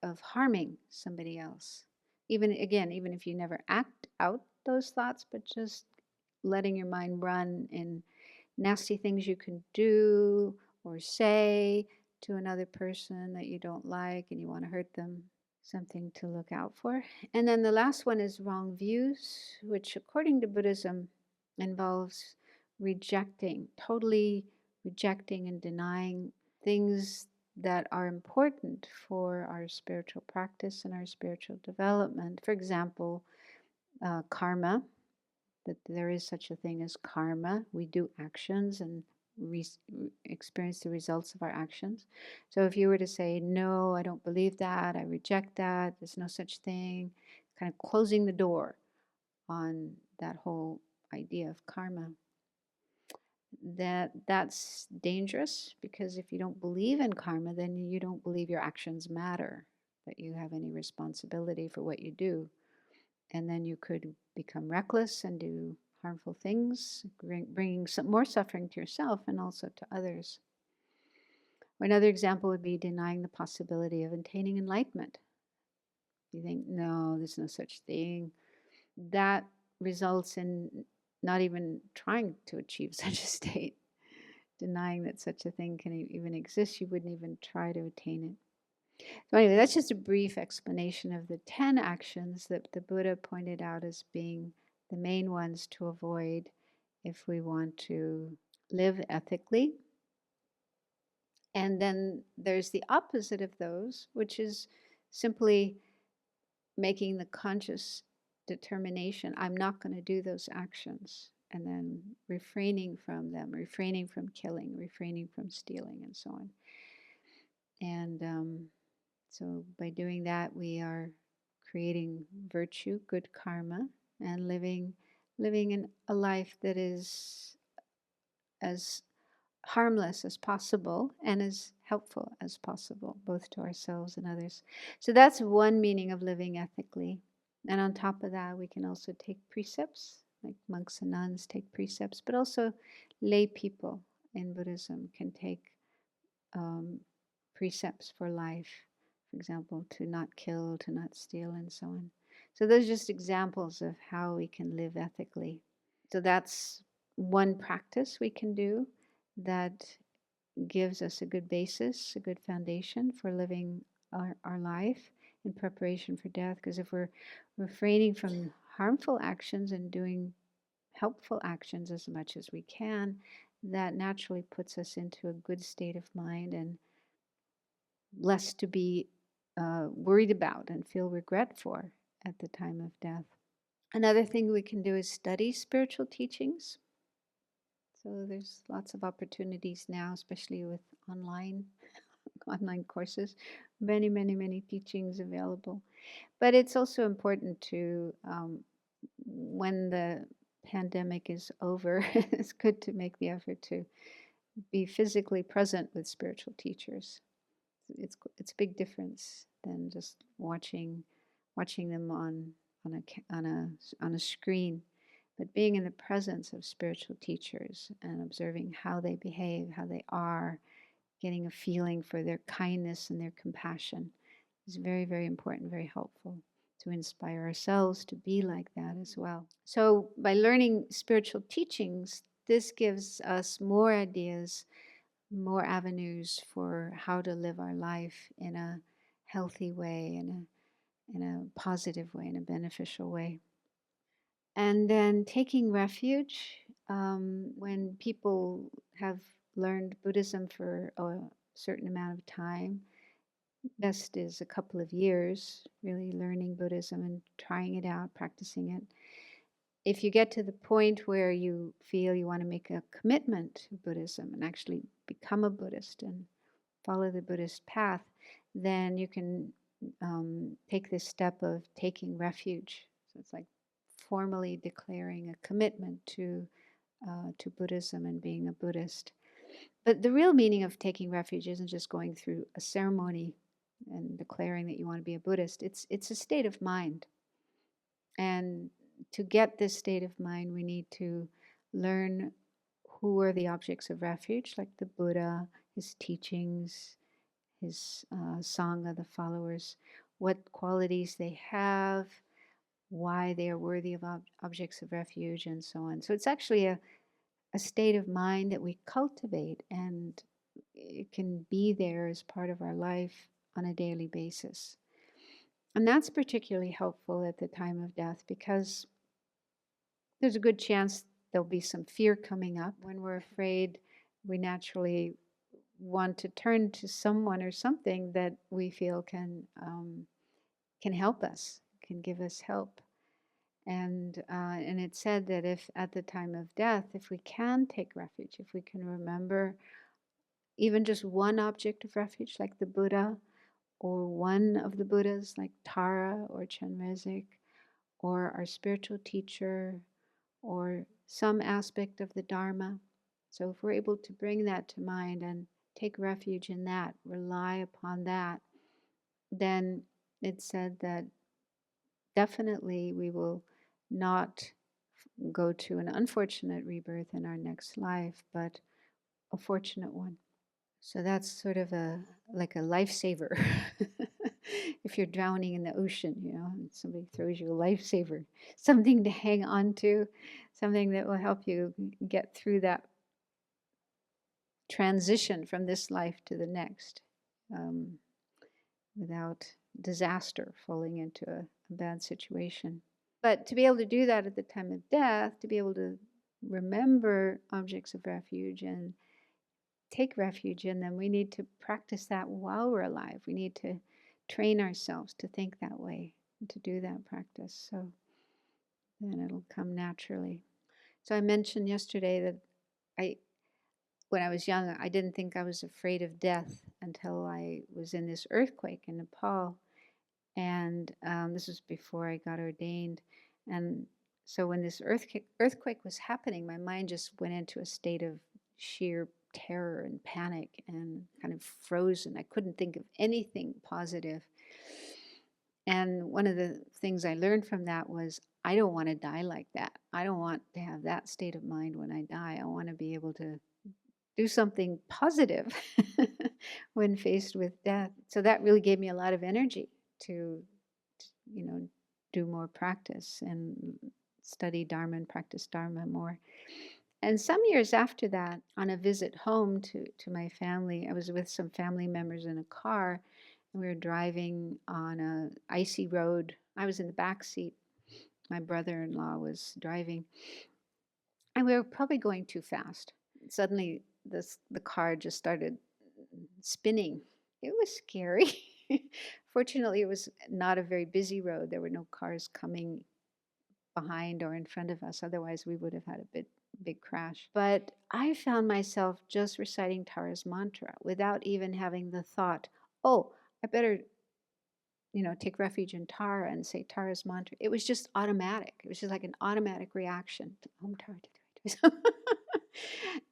of harming somebody else. Even if you never act out those thoughts, but just letting your mind run in nasty things you can do or say to another person that you don't like and you want to hurt them. Something to look out for. And then the last one is wrong views, which according to Buddhism involves rejecting, totally rejecting and denying things that are important for our spiritual practice and our spiritual development. For example, karma, that there is such a thing as karma. We do actions and experience the results of our actions. So if you were to say, no, I don't believe that, I reject that, there's no such thing, kind of closing the door on that whole idea of karma, that's dangerous, because if you don't believe in karma, then you don't believe your actions matter, that you have any responsibility for what you do. And then you could become reckless and do harmful things, bringing some more suffering to yourself and also to others. Or another example would be denying the possibility of attaining enlightenment. You think, no, there's no such thing. That results in not even trying to achieve such a state. Denying that such a thing can even exist, you wouldn't even try to attain it. So anyway, that's just a brief explanation of the 10 actions that the Buddha pointed out as being the main ones to avoid if we want to live ethically. And then there's the opposite of those, which is simply making the conscious determination, I'm not going to do those actions, and then refraining from them, refraining from killing, refraining from stealing, and so on. And so by doing that, we are creating virtue, good karma, and living in a life that is as harmless as possible and as helpful as possible, both to ourselves and others. So that's one meaning of living ethically. And on top of that, we can also take precepts, like monks and nuns take precepts, but also lay people in Buddhism can take precepts for life. For example, to not kill, to not steal, and so on. So those are just examples of how we can live ethically. So that's one practice we can do that gives us a good basis, a good foundation for living our life in preparation for death. Because if we're refraining from harmful actions and doing helpful actions as much as we can, that naturally puts us into a good state of mind and less to be worried about and feel regret for at the time of death. Another thing we can do is study spiritual teachings. So there's lots of opportunities now, especially with online courses, many teachings available. But it's also important to, when the pandemic is over, it's good to make the effort to be physically present with spiritual teachers. It's a big difference than just watching them on a screen, but being in the presence of spiritual teachers and observing how they behave, how they are, getting a feeling for their kindness and their compassion is very, very important, very helpful to inspire ourselves to be like that as well. So by learning spiritual teachings, this gives us more ideas, more avenues for how to live our life in a healthy way, in a positive way, in a beneficial way. And then taking refuge, when people have learned Buddhism for a certain amount of time, best is a couple of years, really learning Buddhism and trying it out, practicing it. If you get to the point where you feel you want to make a commitment to Buddhism and actually become a Buddhist and follow the Buddhist path, then you can take this step of taking refuge. So it's like formally declaring a commitment to Buddhism and being a Buddhist. But the real meaning of taking refuge isn't just going through a ceremony and declaring that you want to be a Buddhist. It's a state of mind. And to get this state of mind, we need to learn who are the objects of refuge, like the Buddha, his teachings, his Sangha, the followers, what qualities they have, why they are worthy of objects of refuge and so on. So it's actually a state of mind that we cultivate, and it can be there as part of our life on a daily basis. And that's particularly helpful at the time of death because there's a good chance there'll be some fear coming up. When we're afraid, we naturally want to turn to someone or something that we feel can help us, can give us help. And it's said that if at the time of death, if we can take refuge, if we can remember even just one object of refuge, like the Buddha, or one of the Buddhas, like Tara or Chenrezig, or our spiritual teacher, or some aspect of the Dharma. So if we're able to bring that to mind and take refuge in that, rely upon that, then it's said that definitely we will not go to an unfortunate rebirth in our next life, but a fortunate one. So that's sort of like a lifesaver. If you're drowning in the ocean, and somebody throws you a lifesaver, something to hang on to, something that will help you get through that transition from this life to the next, without disaster, falling into a bad situation. But to be able to do that at the time of death, to be able to remember objects of refuge and take refuge in them, we need to practice that while we're alive. We need to train ourselves to think that way, to do that practice. So then it'll come naturally. So I mentioned yesterday that when I was young, I didn't think I was afraid of death until I was in this earthquake in Nepal. And this was before I got ordained. And so when this earthquake was happening, my mind just went into a state of sheer terror and panic and kind of frozen. I couldn't think of anything positive. And one of the things I learned from that was I don't want to die like that. I don't want to have that state of mind when I die. I want to be able to do something positive when faced with death. So that really gave me a lot of energy to do more practice and study Dharma and practice Dharma more. And some years after that, on a visit home to my family, I was with some family members in a car, and we were driving on an icy road. I was in the back seat. My brother-in-law was driving, and we were probably going too fast. Suddenly, the car just started spinning. It was scary. Fortunately, it was not a very busy road. There were no cars coming behind or in front of us. Otherwise, we would have had a big crash. But I found myself just reciting Tara's mantra without even having the thought, oh, I better, take refuge in Tara and say Tara's mantra. It was just automatic. It was just like an automatic reaction. Om Tara.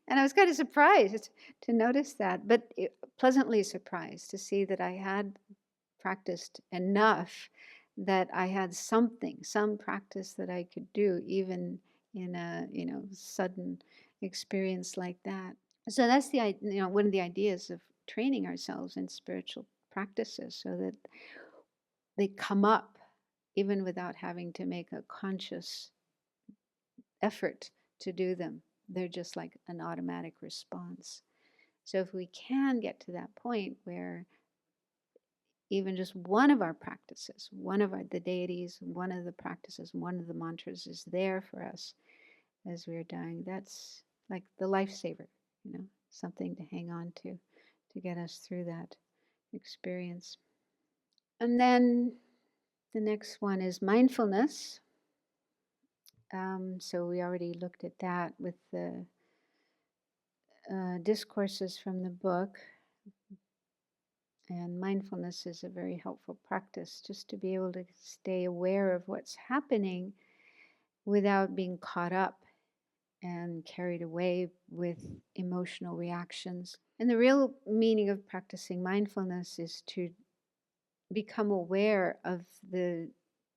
And I was kind of surprised to notice that, but pleasantly surprised to see that I had practiced enough that I had some practice that I could do even in a sudden experience like that. So that's one of the ideas of training ourselves in spiritual practices, so that they come up even without having to make a conscious effort to do them. They're just like an automatic response. So if we can get to that point where even just one of our practices, one of the deities, one of the practices, one of the mantras is there for us as we're dying, that's like the lifesaver, something to hang on to get us through that experience. And then the next one is mindfulness. So we already looked at that with the discourses from the book. And mindfulness is a very helpful practice, just to be able to stay aware of what's happening without being caught up and carried away with emotional reactions. And the real meaning of practicing mindfulness is to become aware of the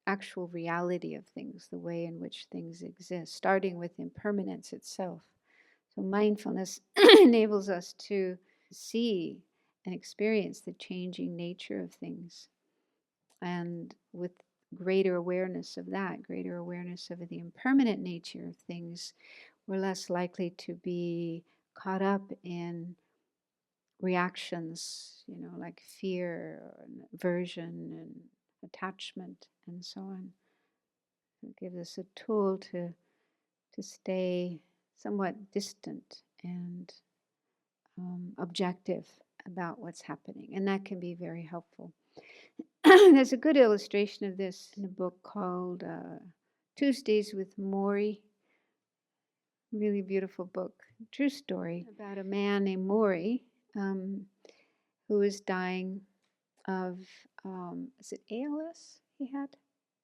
actual reality of things, the way in which things exist, starting with impermanence itself. So mindfulness enables us to see and experience the changing nature of things. And with greater awareness of that, greater awareness of the impermanent nature of things, we're less likely to be caught up in reactions, like fear and aversion and attachment and so on. It gives us a tool to stay somewhat distant and objective about what's happening, and that can be very helpful. There's a good illustration of this in a book called Tuesdays with Maury. Really beautiful book, true story about a man named Maury who was dying of, is it ALS he had?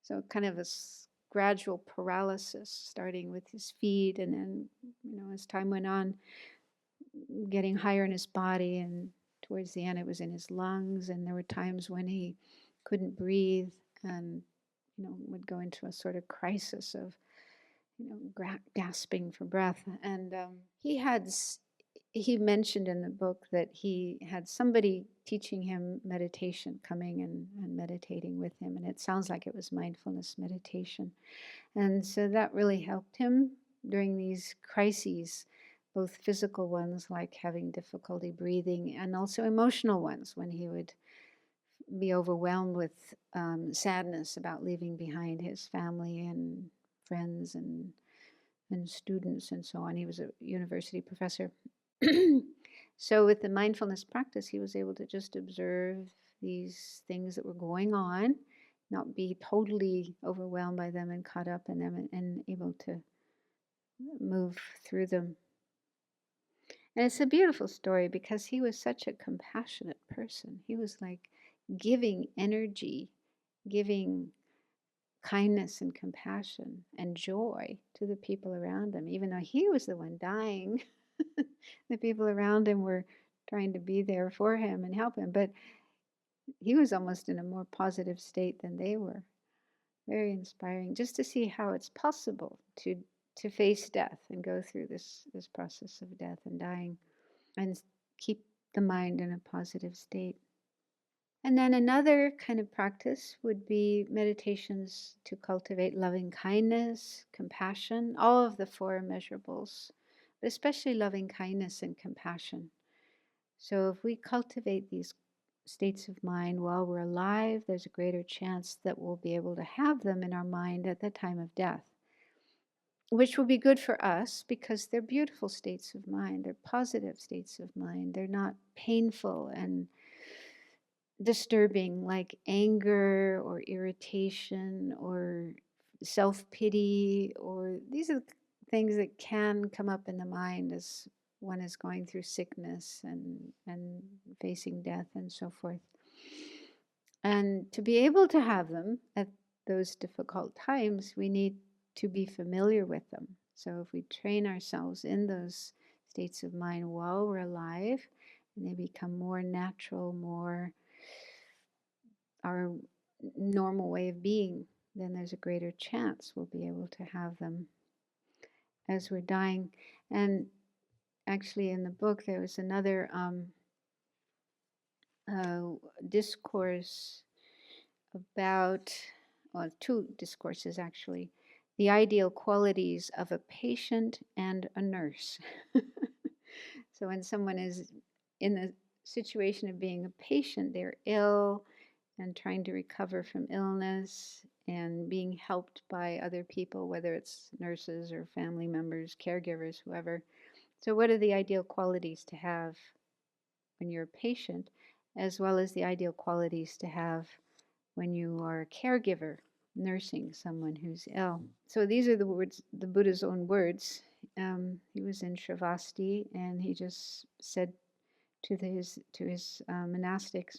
So kind of a gradual paralysis, starting with his feet, and then, as time went on, getting higher in his body, and towards the end it was in his lungs, and there were times when he couldn't breathe and, would go into a sort of crisis of, gasping for breath. And he mentioned in the book that he had somebody teaching him meditation, coming and meditating with him, and it sounds like it was mindfulness meditation. And so that really helped him during these crises, both physical ones like having difficulty breathing, and also emotional ones when he would be overwhelmed with sadness about leaving behind his family and friends and students and so on. He was a university professor. So with the mindfulness practice, he was able to just observe these things that were going on, not be totally overwhelmed by them and caught up in them, and able to move through them. And it's a beautiful story because he was such a compassionate person. He was like giving energy, giving kindness and compassion and joy to the people around him, even though he was the one dying. The people around him were trying to be there for him and help him, but he was almost in a more positive state than they were. Very inspiring, just to see how it's possible to face death and go through this process of death and dying, and keep the mind in a positive state. And then another kind of practice would be meditations to cultivate loving kindness, compassion, all of the four immeasurables, but especially loving kindness and compassion. So if we cultivate these states of mind while we're alive, there's a greater chance that we'll be able to have them in our mind at the time of death, which will be good for us because they're beautiful states of mind. They're positive states of mind. They're not painful and disturbing like anger or irritation or self-pity, or these are things that can come up in the mind as one is going through sickness and facing death and so forth. And to be able to have them at those difficult times, we need to be familiar with them. So if we train ourselves in those states of mind while we're alive, and they become more natural, more our normal way of being, then there's a greater chance we'll be able to have them as we're dying. And actually in the book there was another discourse about, well, two discourses actually, the ideal qualities of a patient and a nurse. So when someone is in the situation of being a patient, they're ill and trying to recover from illness and being helped by other people, whether it's nurses or family members, caregivers, whoever. So what are the ideal qualities to have when you're a patient, as well as the ideal qualities to have when you are a caregiver, nursing someone who's ill? So these are the words, the Buddha's own words. He was in Sravasti, and he just said to his monastics,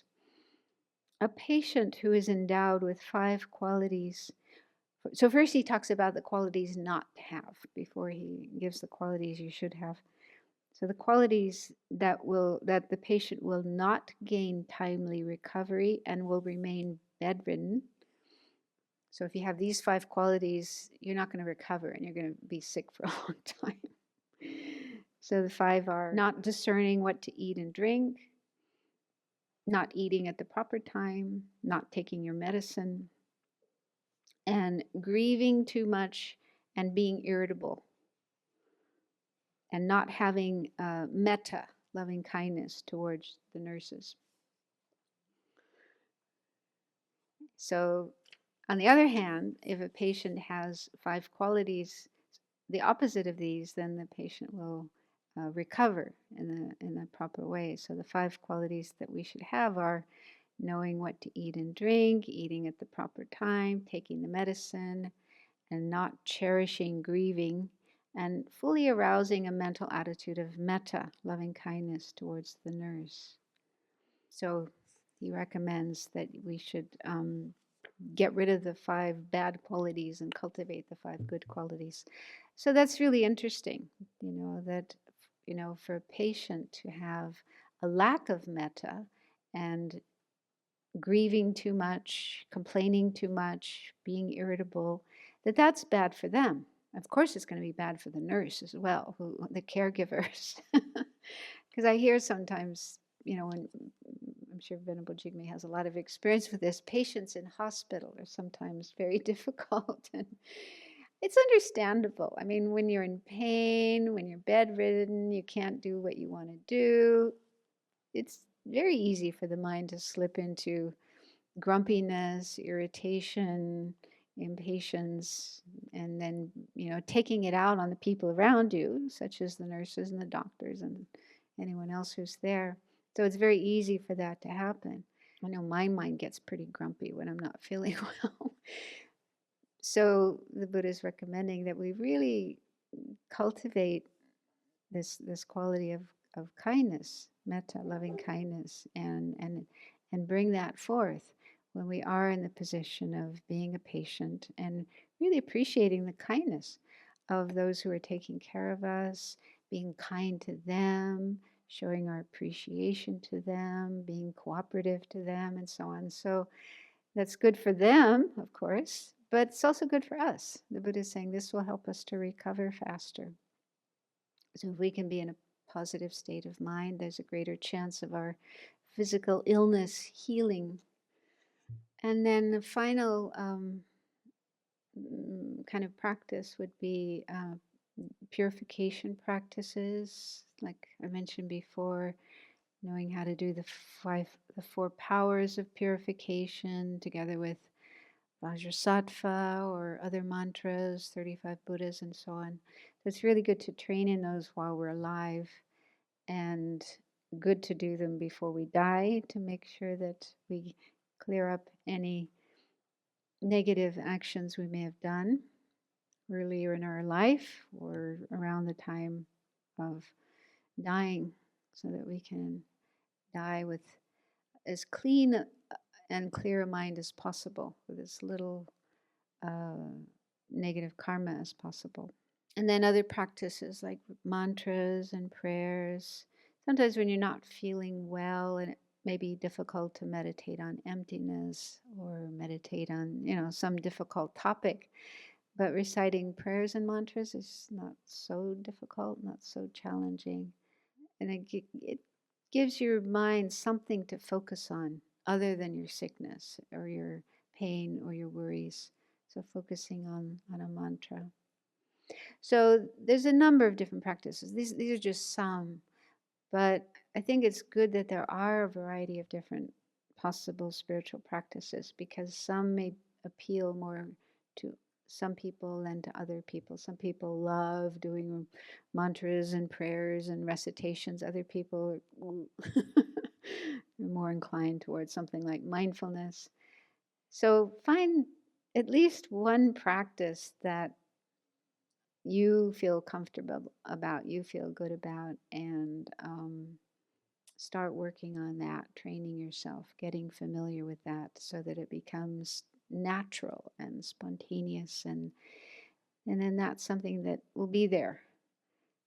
a patient who is endowed with 5 qualities. So first he talks about the qualities not to have before he gives the qualities you should have. So the qualities that the patient will not gain timely recovery and will remain bedridden. So if you have these 5 qualities, you're not going to recover and you're going to be sick for a long time. So the 5 are not discerning what to eat and drink, not eating at the proper time, not taking your medicine, and grieving too much and being irritable and not having metta, loving kindness towards the nurses. So, on the other hand, if a patient has 5 qualities, the opposite of these, then the patient will recover in the proper way. So the 5 qualities that we should have are knowing what to eat and drink, eating at the proper time, taking the medicine, and not cherishing grieving, and fully arousing a mental attitude of metta, loving kindness towards the nurse. So he recommends that we should get rid of the 5 bad qualities and cultivate the 5 good qualities. So that's really interesting, that, for a patient to have a lack of metta and grieving too much, complaining too much, being irritable, that's bad for them. Of course, it's going to be bad for the nurse as well, the caregivers. Because I hear sometimes, when I'm sure Venerable Jigme has a lot of experience with this, patients in hospital are sometimes very difficult. And it's understandable. I mean, when you're in pain, when you're bedridden, you can't do what you want to do, it's very easy for the mind to slip into grumpiness, irritation, impatience, and then, taking it out on the people around you, such as the nurses and the doctors and anyone else who's there. So it's very easy for that to happen. I know my mind gets pretty grumpy when I'm not feeling well. So the Buddha is recommending that we really cultivate this quality of kindness, metta, loving kindness, and bring that forth when we are in the position of being a patient, and really appreciating the kindness of those who are taking care of us, being kind to them, showing our appreciation to them, being cooperative to them, and so on. So that's good for them, of course, but it's also good for us. The Buddha is saying this will help us to recover faster. So if we can be in a positive state of mind, there's a greater chance of our physical illness healing. And then the final kind of practice would be purification practices, like I mentioned before, knowing how to do the 4 powers of purification together with Vajrasattva or other mantras, 35 Buddhas, and so on. So it's really good to train in those while we're alive, and good to do them before we die to make sure that we clear up any negative actions we may have done earlier in our life or around the time of dying, so that we can die with as clean and clear a mind as possible, with as little negative karma as possible. And then other practices like mantras and prayers. Sometimes when you're not feeling well, and it may be difficult to meditate on emptiness or meditate on, some difficult topic, but reciting prayers and mantras is not so difficult, not so challenging. And it gives your mind something to focus on other than your sickness or your pain or your worries. So focusing on a mantra. So there's a number of different practices. These are just some, but I think it's good that there are a variety of different possible spiritual practices, because some may appeal more to some people than to other people. Some people love doing mantras and prayers and recitations. Other people are more inclined towards something like mindfulness. So find at least one practice that you feel comfortable about, you feel good about, and start working on that, training yourself, getting familiar with that, so that it becomes natural and spontaneous, and then that's something that will be there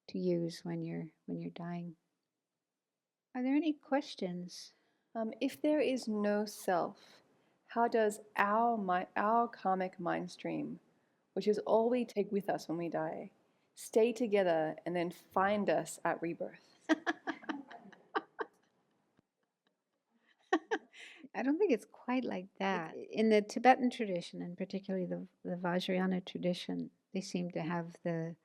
to use when you're dying. Are there any questions? If there is no self, how does our karmic mind stream, which is all we take with us when we die, stay together and then find us at rebirth? I don't think it's quite like that. In the Tibetan tradition, and particularly the Vajrayana tradition, they seem to have the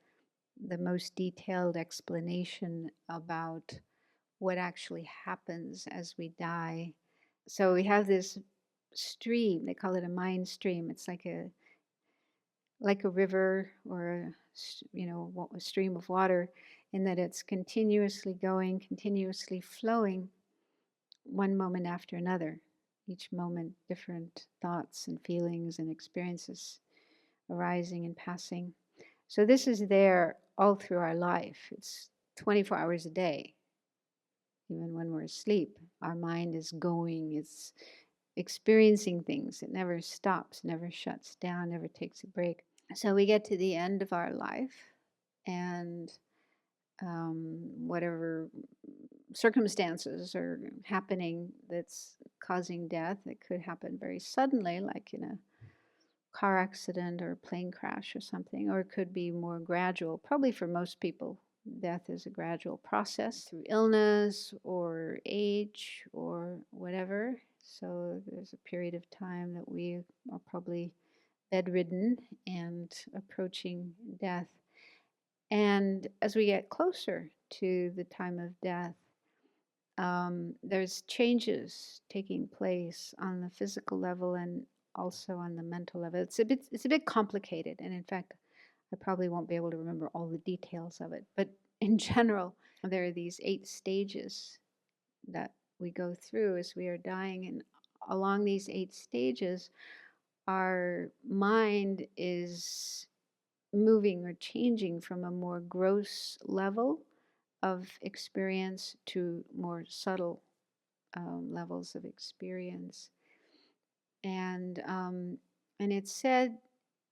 most detailed explanation about what actually happens as we die. So we have this stream, they call it a mind stream. It's like a river or a stream of water, in that it's continuously going, continuously flowing, one moment after another. Each moment, different thoughts and feelings and experiences arising and passing. So this is there all through our life. It's 24 hours a day. Even when we're asleep, our mind is going, it's experiencing things. It never stops, never shuts down, never takes a break. So we get to the end of our life, and whatever circumstances are happening that's causing death, it could happen very suddenly, like in a car accident or a plane crash or something, or it could be more gradual. Probably for most people, death is a gradual process through illness or age or whatever. So there's a period of time that we are probably bedridden and approaching death. And as we get closer to the time of death, there's changes taking place on the physical level and also on the mental level. It's a bit complicated, and in fact, I probably won't be able to remember all the details of it. But in general, there are these 8 stages that we go through as we are dying, and along these 8 stages, our mind is moving or changing from a more gross level of experience to more subtle levels of experience. And it's said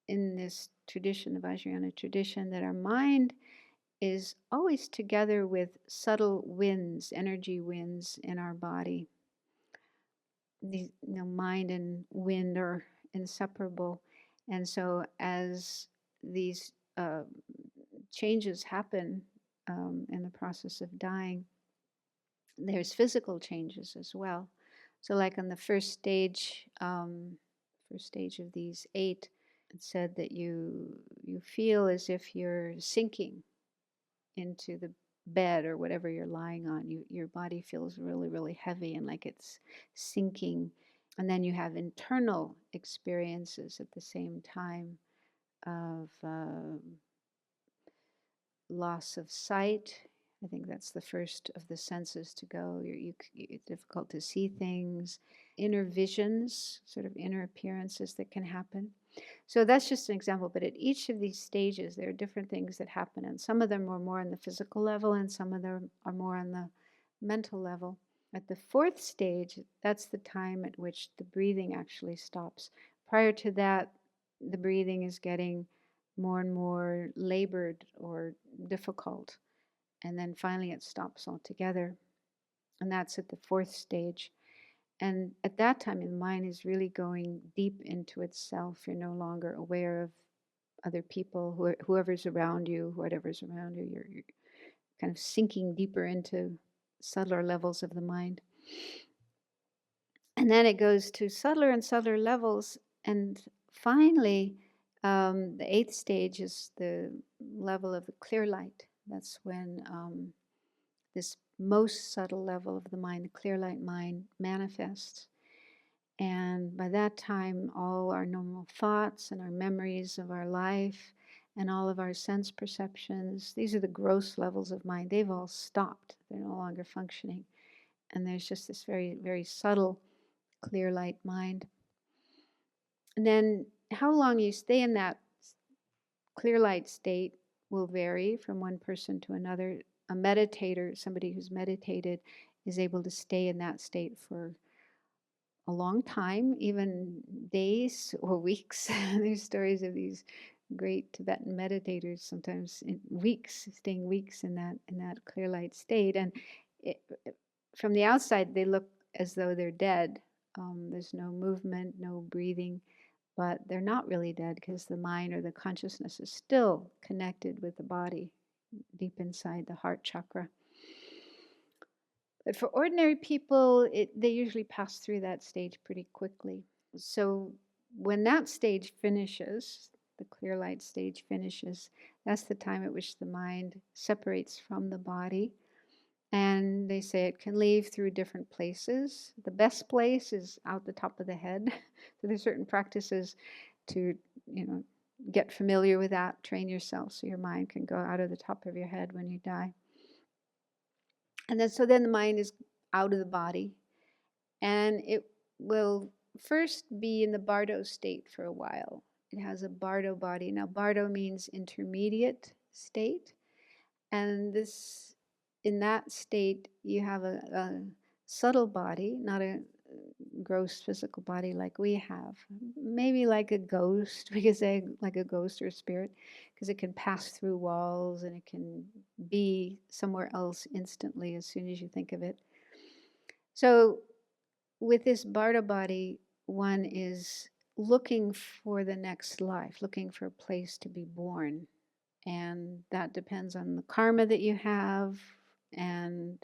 in this tradition, the Vajrayana tradition, that our mind is always together with subtle winds, energy winds in our body. These, mind and wind are inseparable. And so as these changes happen in the process of dying, there's physical changes as well. So like on the first stage of these 8, it said that you feel as if you're sinking into the bed or whatever you're lying on. Your body feels really, really heavy and like it's sinking. And then you have internal experiences at the same time of loss of sight. I think that's the first of the senses to go. It's difficult to see things. Inner visions, sort of inner appearances that can happen. So that's just an example, but at each of these stages, there are different things that happen, and some of them are more on the physical level, and some of them are more on the mental level. At the 4th stage, that's the time at which the breathing actually stops. Prior to that, the breathing is getting more and more labored or difficult, and then finally it stops altogether. And that's at the 4th stage. And at that time, the mind is really going deep into itself. You're no longer aware of other people, whoever's around you, whatever's around you. You're kind of sinking deeper into subtler levels of the mind. And then it goes to subtler and subtler levels. And finally, the 8th stage is the level of the clear light. That's when this most subtle level of the mind, the clear light mind, manifests. And by that time, all our normal thoughts and our memories of our life and all of our sense perceptions, these are the gross levels of mind, they've all stopped. They're no longer functioning. And there's just this very, very subtle, clear light mind. And then how long you stay in that clear light state will vary from one person to another. A meditator, somebody who's meditated, is able to stay in that state for a long time, even days or weeks. There's stories of these great Tibetan meditators, sometimes in weeks, staying weeks in that clear light state. And from the outside, they look as though they're dead. There's no movement, no breathing, but they're not really dead because the mind or the consciousness is still connected with the body deep inside the heart chakra. But for ordinary people, they usually pass through that stage pretty quickly. So when that stage finishes, the clear light stage finishes, that's the time at which the mind separates from the body. And they say it can leave through different places. The best place is out the top of the head. So there's certain practices to, get familiar with that, train yourself so your mind can go out of the top of your head when you die. And then the mind is out of the body, and it will first be in the bardo state for a while. It has a bardo body. Now, bardo means intermediate state, and in that state you have a subtle body, not a gross physical body like we have. Maybe like a ghost, we could say like a ghost or a spirit, because it can pass through walls and it can be somewhere else instantly as soon as you think of it. So with this bardo body, one is looking for the next life, looking for a place to be born. And that depends on the karma that you have, and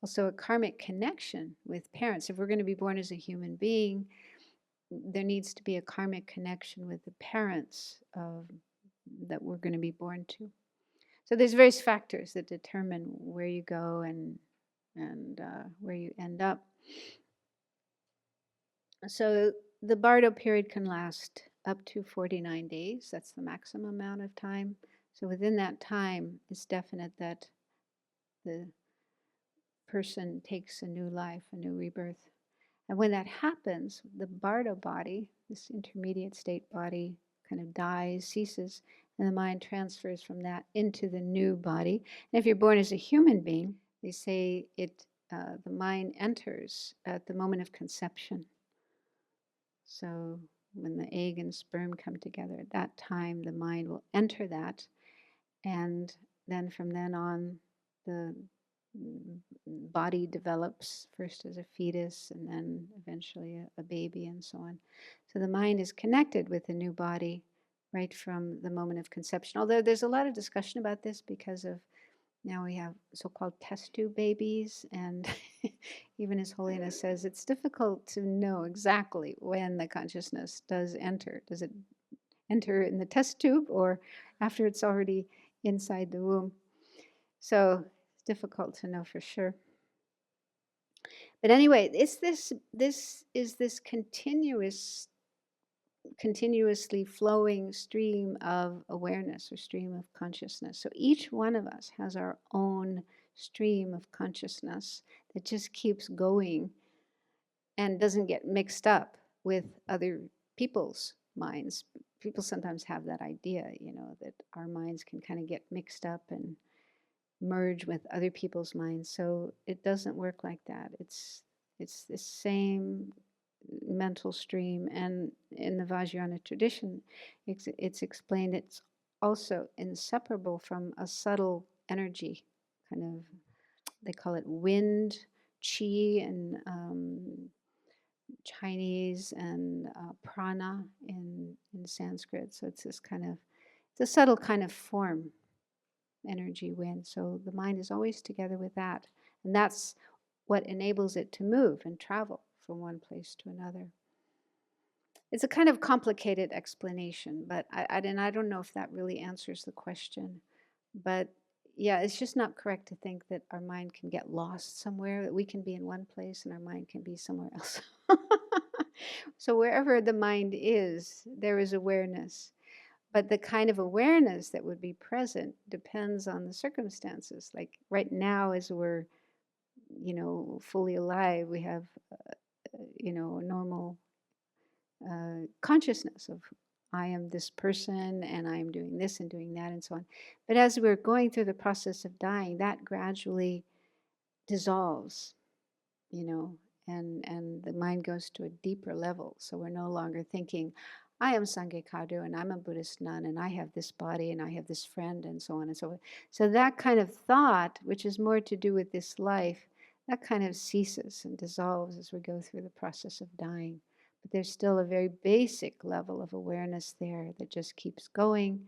also a karmic connection with parents. If we're going to be born as a human being, there needs to be a karmic connection with the parents that we're going to be born to. So there's various factors that determine where you go and where you end up. So the bardo period can last up to 49 days. That's the maximum amount of time. So within that time, it's definite that the person takes a new life, a new rebirth. And when that happens, the bardo body, this intermediate state body, kind of dies, ceases, and the mind transfers from that into the new body. And if you're born as a human being, they say the mind enters at the moment of conception. So when the egg and sperm come together, at that time the mind will enter that, and then from then on, the body develops first as a fetus and then eventually a baby and so on. So the mind is connected with the new body right from the moment of conception. Although there's a lot of discussion about this because of now we have so-called test tube babies, and even His Holiness says it's difficult to know exactly when the consciousness does enter. Does it enter in the test tube or after it's already inside the womb? So it's difficult to know for sure. But anyway, this is this continuously flowing stream of awareness or stream of consciousness. So each one of us has our own stream of consciousness that just keeps going and doesn't get mixed up with other people's minds. People sometimes have that idea, that our minds can kind of get mixed up and merge with other people's minds. So it doesn't work like that. It's the same mental stream, and in the Vajrayana tradition, it's explained it's also inseparable from a subtle energy, kind of, they call it wind, chi, and Chinese, and prana in Sanskrit. So it's it's a subtle kind of form, energy, wind. So the mind is always together with that. And that's what enables it to move and travel from one place to another. It's a kind of complicated explanation, but I don't know if that really answers the question. But yeah, it's just not correct to think that our mind can get lost somewhere, that we can be in one place and our mind can be somewhere else. So wherever the mind is, there is awareness. But the kind of awareness that would be present depends on the circumstances. Like right now, as we're, fully alive, we have, a normal consciousness of I am this person and I'm doing this and doing that and so on. But as we're going through the process of dying, that gradually dissolves, and the mind goes to a deeper level. So we're no longer thinking, I am Sangye Khadro and I'm a Buddhist nun and I have this body and I have this friend and so on and so forth. So that kind of thought, which is more to do with this life, that kind of ceases and dissolves as we go through the process of dying. But there's still a very basic level of awareness there that just keeps going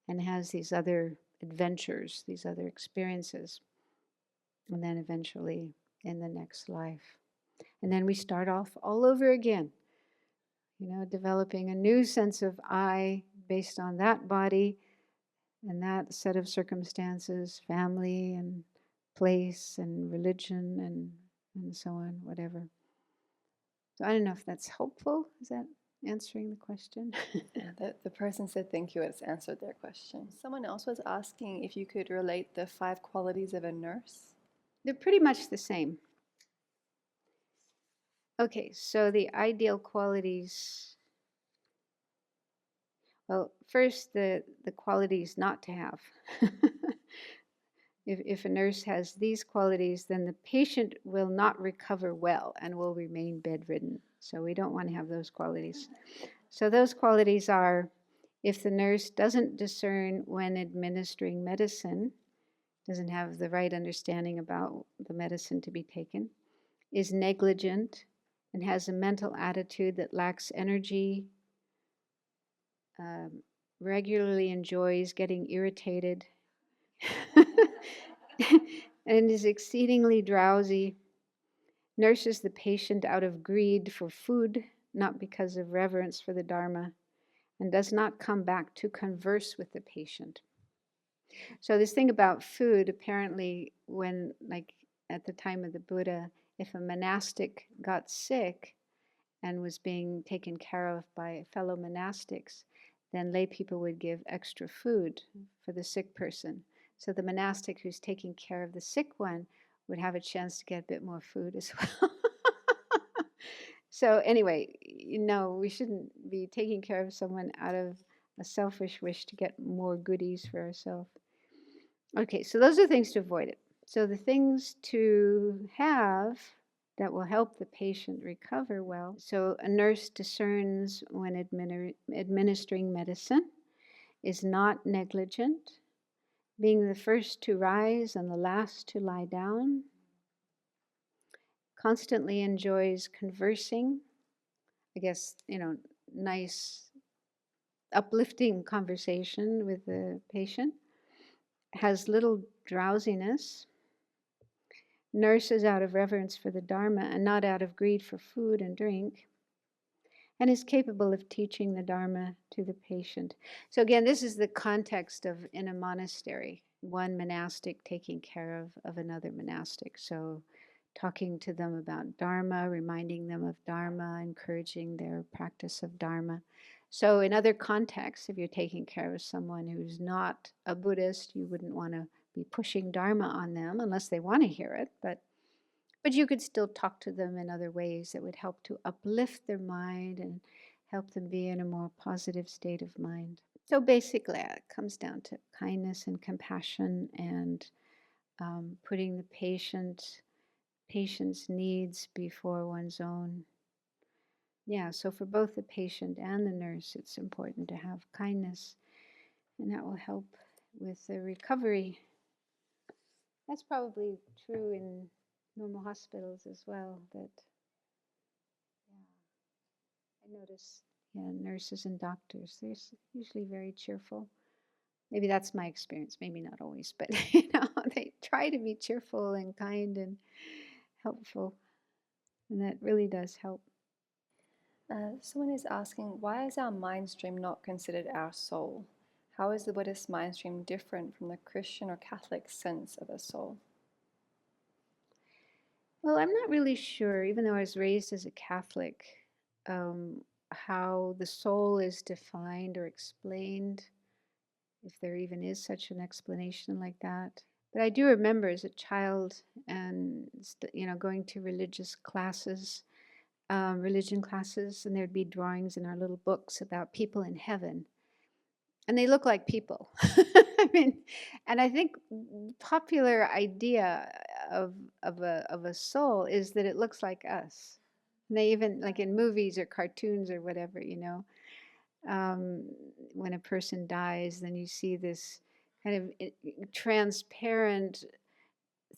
and has these other adventures, these other experiences, and then eventually in the next life. And then we start off all over again, developing a new sense of I based on that body and that set of circumstances, family and place and religion and so on, whatever. So I don't know if that's helpful. Is that answering the question? Yeah, the person said thank you, it's answered their question. Someone else was asking if you could relate the 5 qualities of a nurse. They're pretty much the same. Okay, so the ideal qualities. Well, first, the qualities not to have. If a nurse has these qualities, then the patient will not recover well and will remain bedridden. So we don't want to have those qualities. So those qualities are, if the nurse doesn't discern when administering medicine, doesn't have the right understanding about the medicine to be taken, is negligent, and has a mental attitude that lacks energy, regularly enjoys getting irritated, and is exceedingly drowsy, nurses the patient out of greed for food, not because of reverence for the Dharma, and does not come back to converse with the patient. So this thing about food, apparently when, like at the time of the Buddha, if a monastic got sick and was being taken care of by fellow monastics, then lay people would give extra food for the sick person. So the monastic who's taking care of the sick one would have a chance to get a bit more food as well. So anyway, we shouldn't be taking care of someone out of a selfish wish to get more goodies for ourselves. Okay, so those are things to avoid it. So the things to have that will help the patient recover well. So a nurse discerns when administering medicine, is not negligent, being the first to rise and the last to lie down, constantly enjoys conversing, I guess, nice, uplifting conversation with the patient, has little drowsiness, nurses out of reverence for the Dharma and not out of greed for food and drink, and is capable of teaching the Dharma to the patient. So again, this is the context of in a monastery, one monastic taking care of another monastic. So talking to them about Dharma, reminding them of Dharma, encouraging their practice of Dharma. So in other contexts, if you're taking care of someone who's not a Buddhist, you wouldn't want to be pushing Dharma on them unless they want to hear it. But you could still talk to them in other ways that would help to uplift their mind and help them be in a more positive state of mind. So basically, it comes down to kindness and compassion and putting the patient's needs before one's own. Yeah, so for both the patient and the nurse, it's important to have kindness, and that will help with the recovery. That's probably true in normal hospitals as well, that I notice, nurses and doctors, they're usually very cheerful. Maybe that's my experience, maybe not always, but they try to be cheerful and kind and helpful, and that really does help. Someone is asking, why is our mind stream not considered our soul? How is the Buddhist mind stream different from the Christian or Catholic sense of a soul? Well, I'm not really sure, even though I was raised as a Catholic, how the soul is defined or explained, if there even is such an explanation like that. But I do remember as a child and, going to religious classes, religion classes, and there'd be drawings in our little books about people in heaven. And they look like people. I mean, and I think popular idea of a soul is that it looks like us. And they even, like in movies or cartoons or whatever, when a person dies, then you see this kind of transparent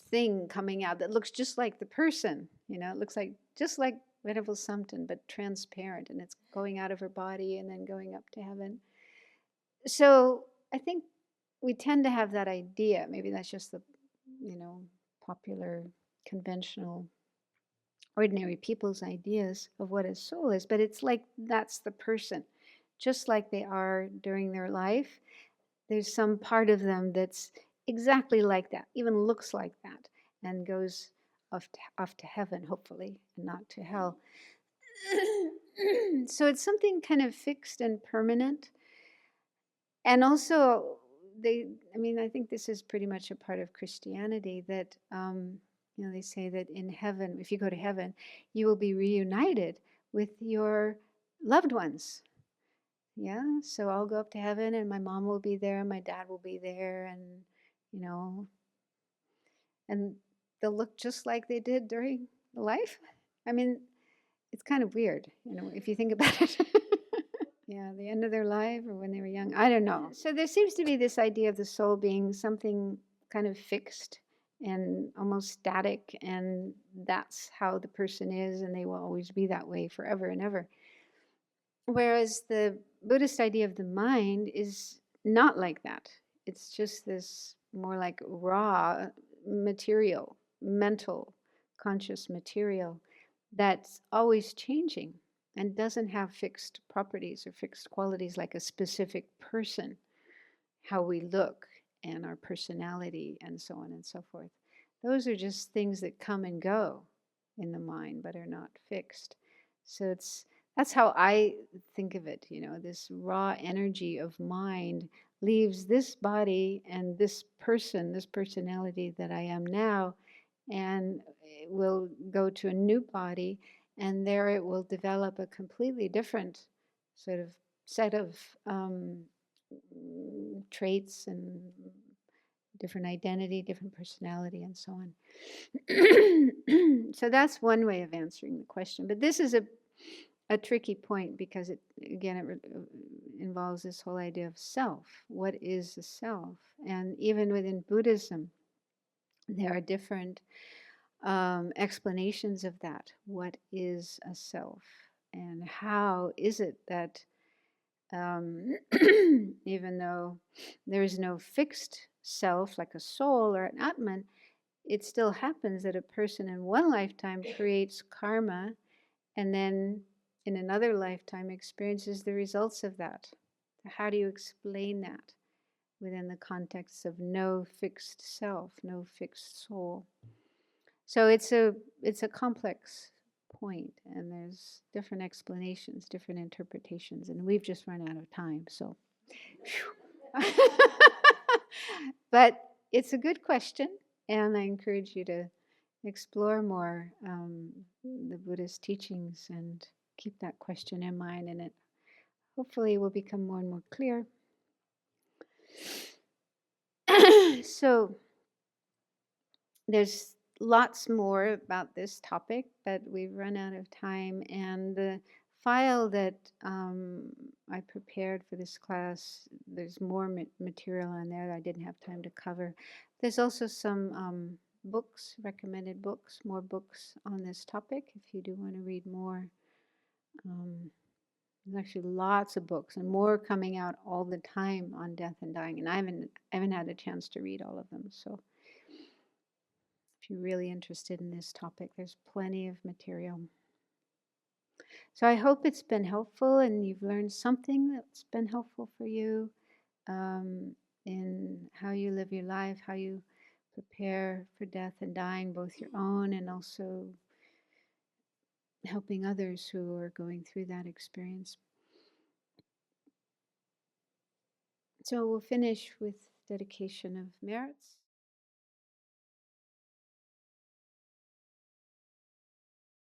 thing coming out that looks just like the person. It looks like just like Venerable Sangye, but transparent, and it's going out of her body and then going up to heaven. So I think we tend to have that idea. Maybe that's just the, popular conventional, ordinary people's ideas of what a soul is, but it's like that's the person, just like they are during their life. There's some part of them that's exactly like that, even looks like that, and goes off to heaven, hopefully, and not to hell. So it's something kind of fixed and permanent. And also, I think this is pretty much a part of Christianity that, they say that in heaven, if you go to heaven, you will be reunited with your loved ones. Yeah, so I'll go up to heaven and my mom will be there, and my dad will be there, and, you know, and they'll look just like they did during the life. I mean, it's kind of weird, if you think about it. Yeah, the end of their life or when they were young. I don't know. So there seems to be this idea of the soul being something kind of fixed and almost static, and that's how the person is, and they will always be that way forever and ever. Whereas the Buddhist idea of the mind is not like that. It's just this more like raw material, mental, conscious material that's always changing and doesn't have fixed properties or fixed qualities like a specific person, how we look and our personality and so on and so forth. Those are just things that come and go in the mind but are not fixed. So that's how I think of it, this raw energy of mind leaves this body and this person, this personality that I am now, and it will go to a new body, and there it will develop a completely different sort of set of traits and different identity, different personality, and so on. So that's one way of answering the question. But this is a tricky point because it involves this whole idea of self. What is the self? And even within Buddhism, there are different explanations of that. What is a self? And how is it that even though there is no fixed self like a soul or an Atman, it still happens that a person in one lifetime creates karma and then in another lifetime experiences the results of that. How do you explain that within the context of no fixed self, no fixed soul? So it's a complex point, and there's different explanations, different interpretations, and we've just run out of time. So, but it's a good question, and I encourage you to explore more the Buddhist teachings and keep that question in mind, and it hopefully will become more and more clear. So there's lots more about this topic, but we've run out of time. And the file that I prepared for this class, there's more material on there that I didn't have time to cover. There's also some books, recommended books, more books on this topic if you do want to read more. There's actually lots of books and more coming out all the time on death and dying, and I haven't had a chance to read all of them. So if you're really interested in this topic, there's plenty of material. So I hope it's been helpful and you've learned something that's been helpful for you in how you live your life, how you prepare for death and dying, both your own and also helping others who are going through that experience. So we'll finish with dedication of merits.